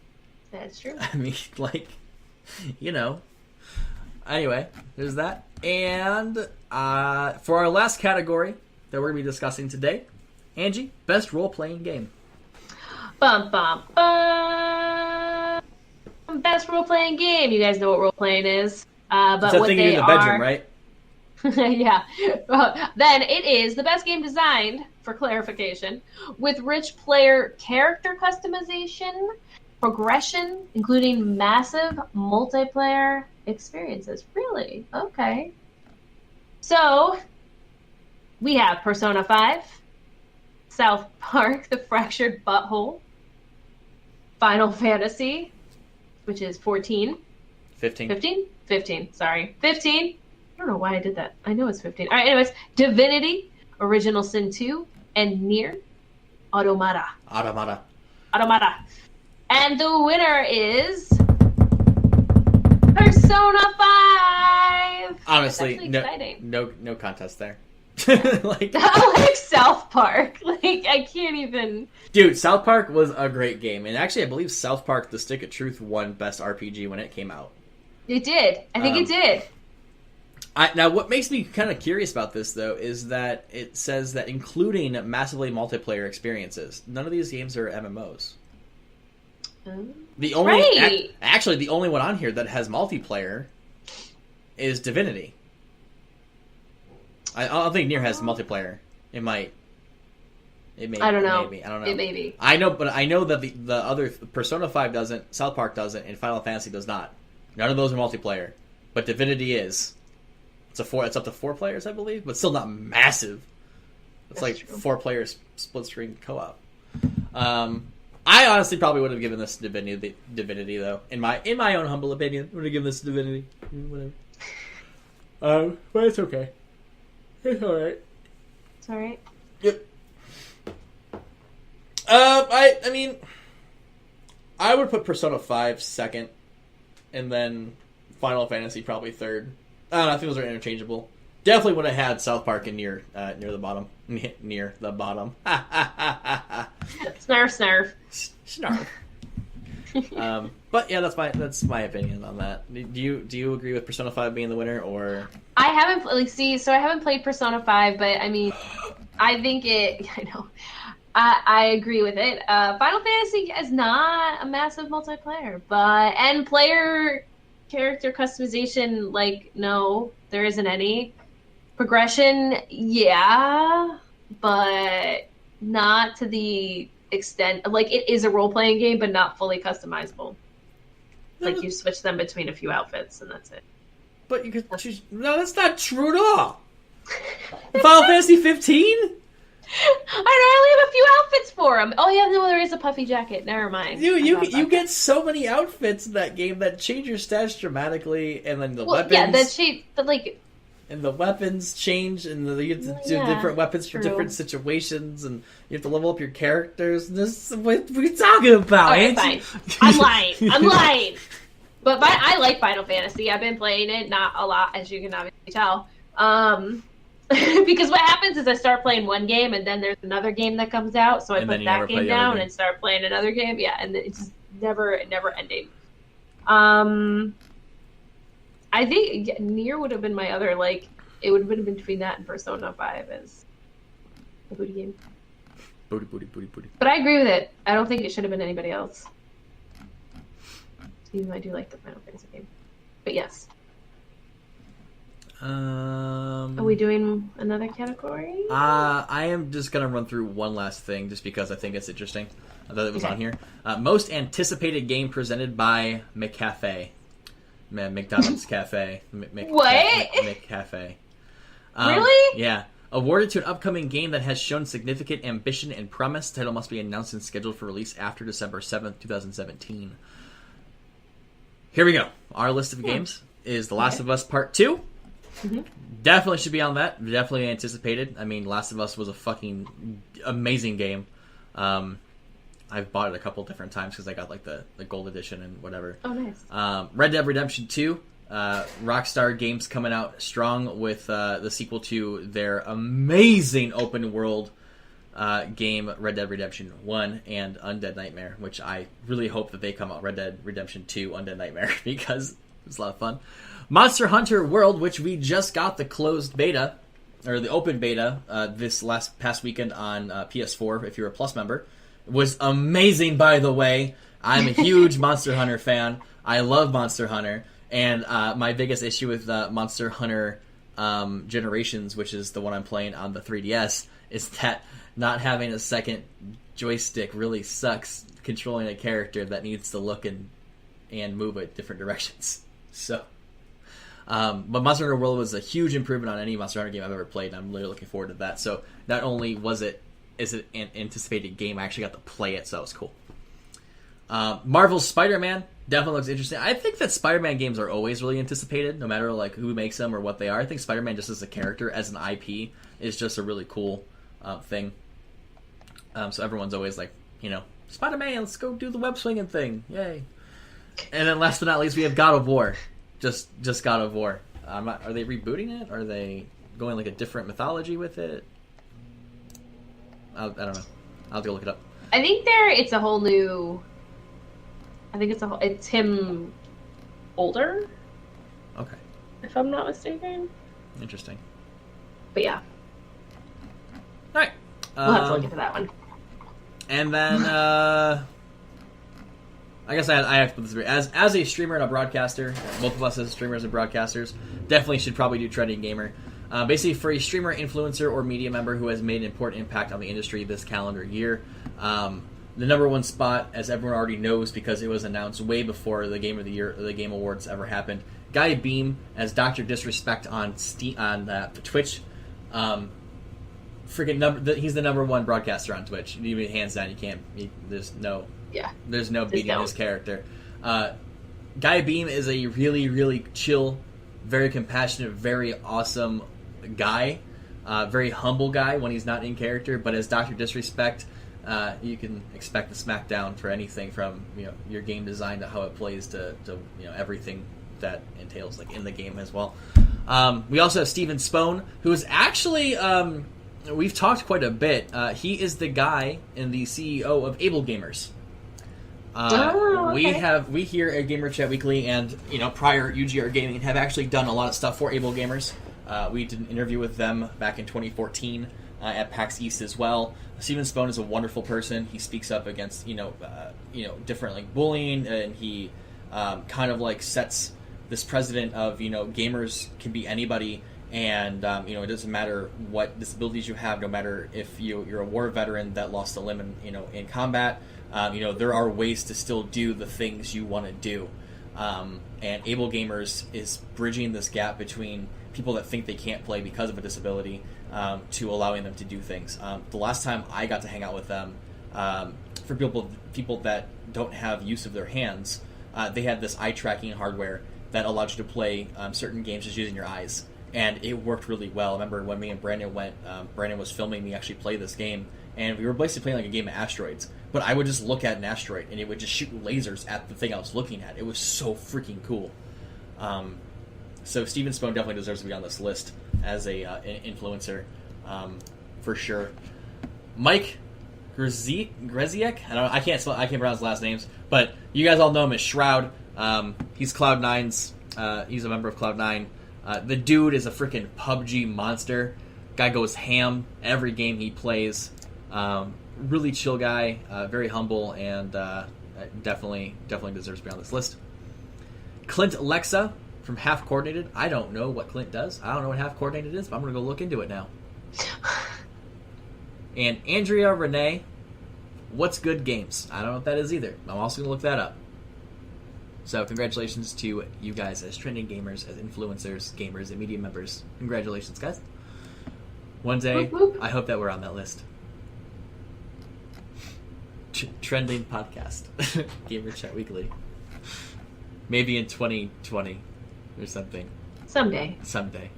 That's true. I mean, Anyway, there's that. And for our last category that we're going to be discussing today, Angie, best role-playing game. Bum, bum, bum. Best role-playing game. You guys know what role-playing is. But it's that what thing they in the bedroom, right? Yeah. Then it is the best game designed, for clarification, with rich player character customization, progression, including massive multiplayer experiences. Really? Okay. So, we have Persona 5, South Park, The Fractured Butthole, Final Fantasy, which is 14. 15. 15? 15, sorry. 15? I don't know why I did that. I know it's 15. Alright, anyways. Divinity, Original Sin 2, and Nier Automata. Automata. And the winner is Persona 5. Honestly, no contest there. Like South Park. I can't even. Dude, South Park was a great game, and actually, I believe South Park: The Stick of Truth won Best RPG when it came out. It did. I think it did. Now, what makes me kind of curious about this, though, is that it says that including massively multiplayer experiences. None of these games are MMOs. The only, actually, the only one on here that has multiplayer is Divinity. I don't think Nier has multiplayer. It might. It may. I don't know. Maybe. I don't know. It may be. I know, but I know that the other Persona 5 doesn't, South Park doesn't, and Final Fantasy does not. None of those are multiplayer, but Divinity is. It's up to 4 players, I believe, but still not massive. It's That's like true. 4 players split screen co-op. I honestly probably would have given this Divinity though. In my own humble opinion, would have given this Divinity. Whatever. But it's okay. It's all right. It's all right. Yep. I mean, I would put Persona 5 second, and then Final Fantasy probably third. I don't know. I think those are interchangeable. Definitely would have had South Park and near the bottom. Near the bottom. Snarf. Snarf. But yeah, that's my opinion on that. Do you agree with Persona 5 being the winner, or? I haven't I haven't played Persona 5, but I mean, I think it. I know. I agree with it. Final Fantasy is not a massive multiplayer, and player character customization, no, there isn't any. Progression, yeah, but not to the extent. It is a role-playing game, but not fully customizable. You switch them between a few outfits, and that's it. But you could choose... No, that's not true at all. Final Fantasy 15? I only have a few outfits for him. Oh yeah, no, there is a puffy jacket. Never mind. You get so many outfits in that game that change your stats dramatically, and then the weapons. Yeah, but and the weapons change, and you have to do different weapons for different situations, and you have to level up your characters. What are you talking about? Alright, fine. I'm lying. But I like Final Fantasy. I've been playing it, not a lot, as you can obviously tell. Because what happens is I start playing one game, and then there's another game that comes out, so I put that game down and start playing another game. Yeah, and it's just never ending. I think Nier would have been my other, like, it would have been between that and Persona 5 as a booty game. Booty. But I agree with it. I don't think it should have been anybody else. Even though I do like the Final Fantasy game. But yes. Are we doing another category? I am just going to run through one last thing just because I think it's interesting. I thought it was on here. Most anticipated game presented by McCafe. McDonald's Cafe. What? McCafe. Really? Yeah. Awarded to an upcoming game that has shown significant ambition and promise. The title must be announced and scheduled for release after December 7th, 2017. Here we go. Our list of games is The Last of Us Part 2. Mm-hmm. Definitely should be on that. Definitely anticipated. I mean, Last of Us was a fucking amazing game. I've bought it a couple different times because I got like the gold edition and whatever. Oh, nice. Red Dead Redemption 2. Rockstar Games coming out strong with the sequel to their amazing open world game Red Dead Redemption 1 and Undead Nightmare, which I really hope that they come out Red Dead Redemption 2 Undead Nightmare because it's a lot of fun. Monster Hunter World, which we just got the closed beta or the open beta this past weekend on PS4 if you're a Plus member. It was amazing, by the way. I'm a huge Monster Hunter fan. I love Monster Hunter. And my biggest issue with Monster Hunter Generations, which is the one I'm playing on the 3DS, is that not having a second joystick really sucks controlling a character that needs to look and move at different directions. So, but Monster Hunter World was a huge improvement on any Monster Hunter game I've ever played, and I'm really looking forward to that. So not only is it an anticipated game, I actually got to play it, so that was cool. Marvel's Spider-Man definitely looks interesting. I think that Spider-Man games are always really anticipated, no matter like who makes them or what they are. I think Spider-Man just as a character, as an IP, is just a really cool thing. So everyone's always like, Spider-Man, let's go do the web swinging thing, yay! And then last but not least, we have God of War, just God of War. Are they rebooting it? Are they going like a different mythology with it? I don't know. I'll have to go look it up. I think it's a whole new. I think it's him older. Okay. If I'm not mistaken. Interesting. But yeah. Alright. We'll have to look into that one. And then, I guess I have to put this as a streamer and a broadcaster, both of us as streamers and broadcasters, definitely should probably do Trending Gamer. Basically, for a streamer, influencer, or media member who has made an important impact on the industry this calendar year, the number one spot, as everyone already knows because it was announced way before the Game of the Year or the Game Awards ever happened, Guy Beam as Dr. Disrespect on Twitch. He's the number one broadcaster on Twitch. Even hands down, there's no beating his character. Guy Beam is a really, really chill, very compassionate, very awesome guy. Very humble guy when he's not in character, but as Dr. Disrespect, you can expect the smackdown for anything from your game design to how it plays to everything that entails like in the game as well. We also have Steven Spohn, who is actually we've talked quite a bit. He is the guy and the CEO of Able Gamers. Okay. We here at Gamer Chat Weekly and prior UGR Gaming have actually done a lot of stuff for Able Gamers. We did an interview with them back in 2014 at PAX East as well. Steven Spohn is a wonderful person. He speaks up against different like bullying, and he kind of like sets this precedent of gamers can be anybody, and it doesn't matter what disabilities you have, no matter if you're a war veteran that lost a limb in combat. There are ways to still do the things you want to do, and Able Gamers is bridging this gap between people that think they can't play because of a disability to allowing them to do things. The last time I got to hang out with them, for people that don't have use of their hands, they had this eye tracking hardware that allowed you to play certain games just using your eyes, and it worked really well. I remember when me and Brandon went, Brandon was filming me actually play this game, and we were basically playing like a game of asteroids, but I would just look at an asteroid, and it would just shoot lasers at the thing I was looking at. It was so freaking cool. So Steven Spohn definitely deserves to be on this list as an influencer, for sure. Mike Greziek? I can't pronounce last names, but you guys all know him as Shroud. He's Cloud9's. He's a member of Cloud9. The dude is a freaking PUBG monster. Guy goes ham every game he plays. Really chill guy, very humble, and definitely deserves to be on this list. Clint Lexa from Half Coordinated. I don't know what Clint does. I don't know what Half Coordinated is, but I'm going to go look into it now. And Andrea Renee, What's Good Games? I don't know what that is either. I'm also going to look that up. So congratulations to you guys as trending gamers, as influencers, gamers, and media members. Congratulations, guys. One day, I hope that we're on that list. Trending podcast. Gamer Chat Weekly. Maybe in 2020 or something. Someday,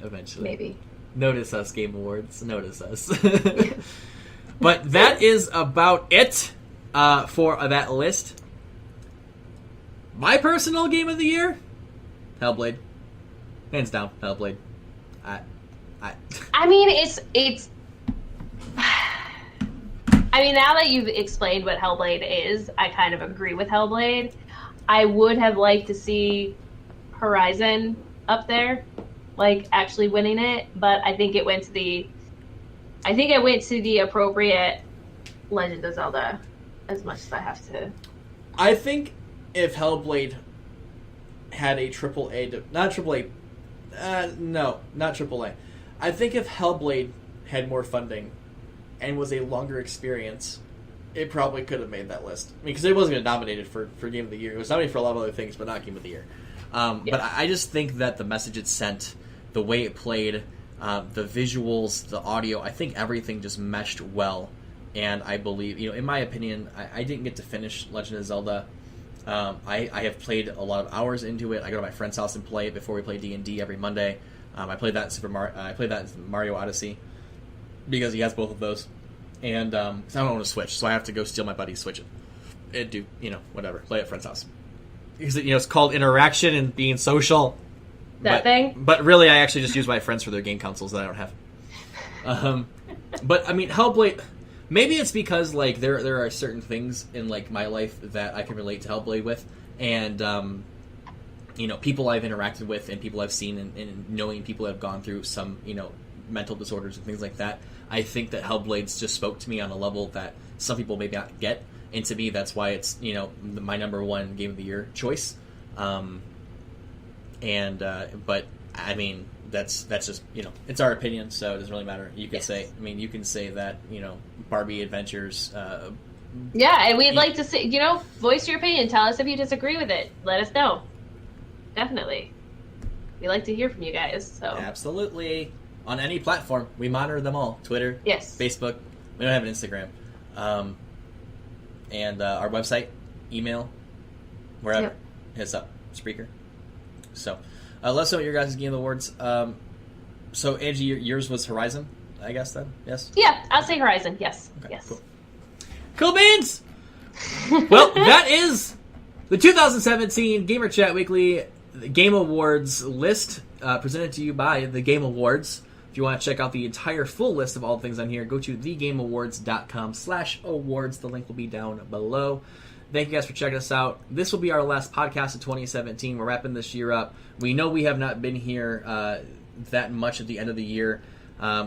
eventually. Maybe. Notice us, Game Awards. Notice us. But that is about it for that list. My personal game of the year? Hellblade. Hands down, Hellblade. I mean, it's. I mean, now that you've explained what Hellblade is, I kind of agree with Hellblade. I would have liked to see Horizon up there, like actually winning it, but I think it went to the appropriate Legend of Zelda as much as I have to. I think if Hellblade had a not AAA. I think if Hellblade had more funding and was a longer experience, it probably could have made that list. I mean, because it wasn't even nominated for Game of the Year. It was nominated for a lot of other things, but not Game of the Year. But I just think that the message it sent, the way it played, the visuals, the audio, I think everything just meshed well. And I believe, in my opinion, I didn't get to finish Legend of Zelda. I have played a lot of hours into it. I go to my friend's house and play it before we play D&D every Monday. I played that in Mario Odyssey because he has both of those. And 'cause I don't own a Switch, so I have to go steal my buddy's Switch and do, whatever, play at a friend's house. Because it's called interaction and being social. Thing? But really, I actually just use my friends for their game consoles that I don't have. But I mean, Hellblade. Maybe it's because there are certain things in my life that I can relate to Hellblade with, and people I've interacted with and people I've seen and knowing people have gone through some mental disorders and things like that. I think that Hellblades just spoke to me on a level that some people maybe not get, and to me that's why it's my number one Game of the Year choice. But I mean that's just it's our opinion, so it doesn't really matter. You can say that Barbie Adventures. Yeah, and we'd like to see voice your opinion. Tell us if you disagree with it. Let us know. Definitely, we like to hear from you guys. So absolutely, on any platform, we monitor them all. Twitter, yes, Facebook. We don't have an Instagram, and our website, email, wherever. Yep. Hit us up, Spreaker. So, let us know what your guys' Game Awards. So, Angie, yours was Horizon, I guess, then? Yes? Yeah, I'll say Horizon, yes. Okay, yes. Cool beans! Well, that is the 2017 Gamer Chat Weekly Game Awards list, presented to you by the Game Awards. If you want to check out the entire full list of all the things on here, go to thegameawards.com/awards. The link will be down below. Thank you guys for checking us out. This will be our last podcast of 2017. We're wrapping this year up. We know we have not been here that much at the end of the year.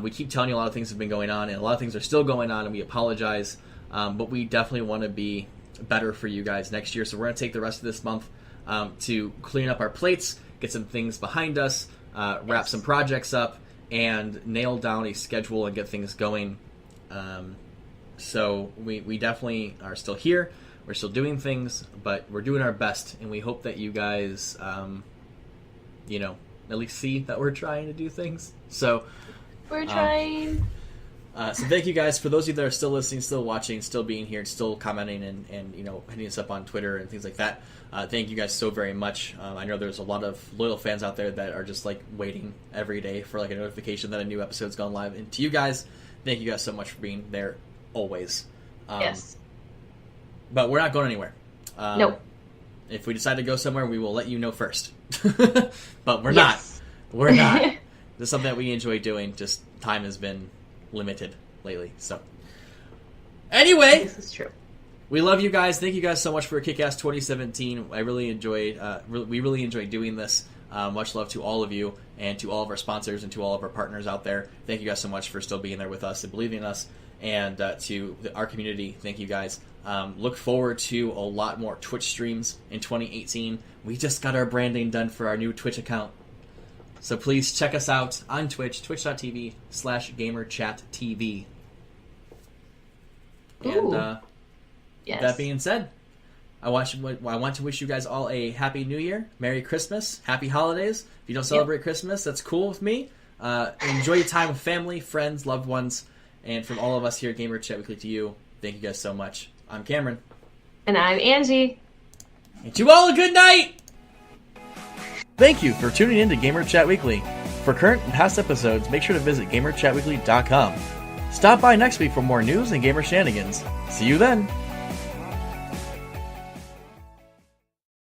We keep telling you a lot of things have been going on, and a lot of things are still going on, and we apologize. But we definitely want to be better for you guys next year. So we're going to take the rest of this month to clean up our plates, get some things behind us, wrap some projects up, and nail down a schedule and get things going. So we definitely are still here. We're still doing things, but we're doing our best, and we hope that you guys, at least see that we're trying to do things. So we're trying. So thank you guys. For those of you that are still listening, still watching, still being here, and still commenting and hitting us up on Twitter and things like that. Thank you guys so very much. I know there's a lot of loyal fans out there that are just waiting every day for a notification that a new episode's gone live. And to you guys, thank you guys so much for being there always. Yes. but we're not going anywhere. Nope. If we decide to go somewhere, we will let you know first. But we're not. We're not. This is something that we enjoy doing. Just time has been limited lately. So, anyway, this is true. We love you guys. Thank you guys so much for Kick-Ass 2017. I really enjoyed. We really enjoyed doing this. Much love to all of you and to all of our sponsors and to all of our partners out there. Thank you guys so much for still being there with us and believing in us. And to our community, thank you guys. Look forward to a lot more Twitch streams in 2018. We just got our branding done for our new Twitch account. So please check us out on Twitch, twitch.tv/GamerChatTV. And yes. That being said, I want to wish you guys all a Happy New Year, Merry Christmas, Happy Holidays. If you don't celebrate Christmas, that's cool with me. Enjoy your time with family, friends, loved ones. And from all of us here at Gamer Chat Weekly to you, thank you guys so much. I'm Cameron. And I'm Angie. And to all a good night! Thank you for tuning in to Gamer Chat Weekly. For current and past episodes, make sure to visit GamerChatWeekly.com. Stop by next week for more news and gamer shenanigans. See you then!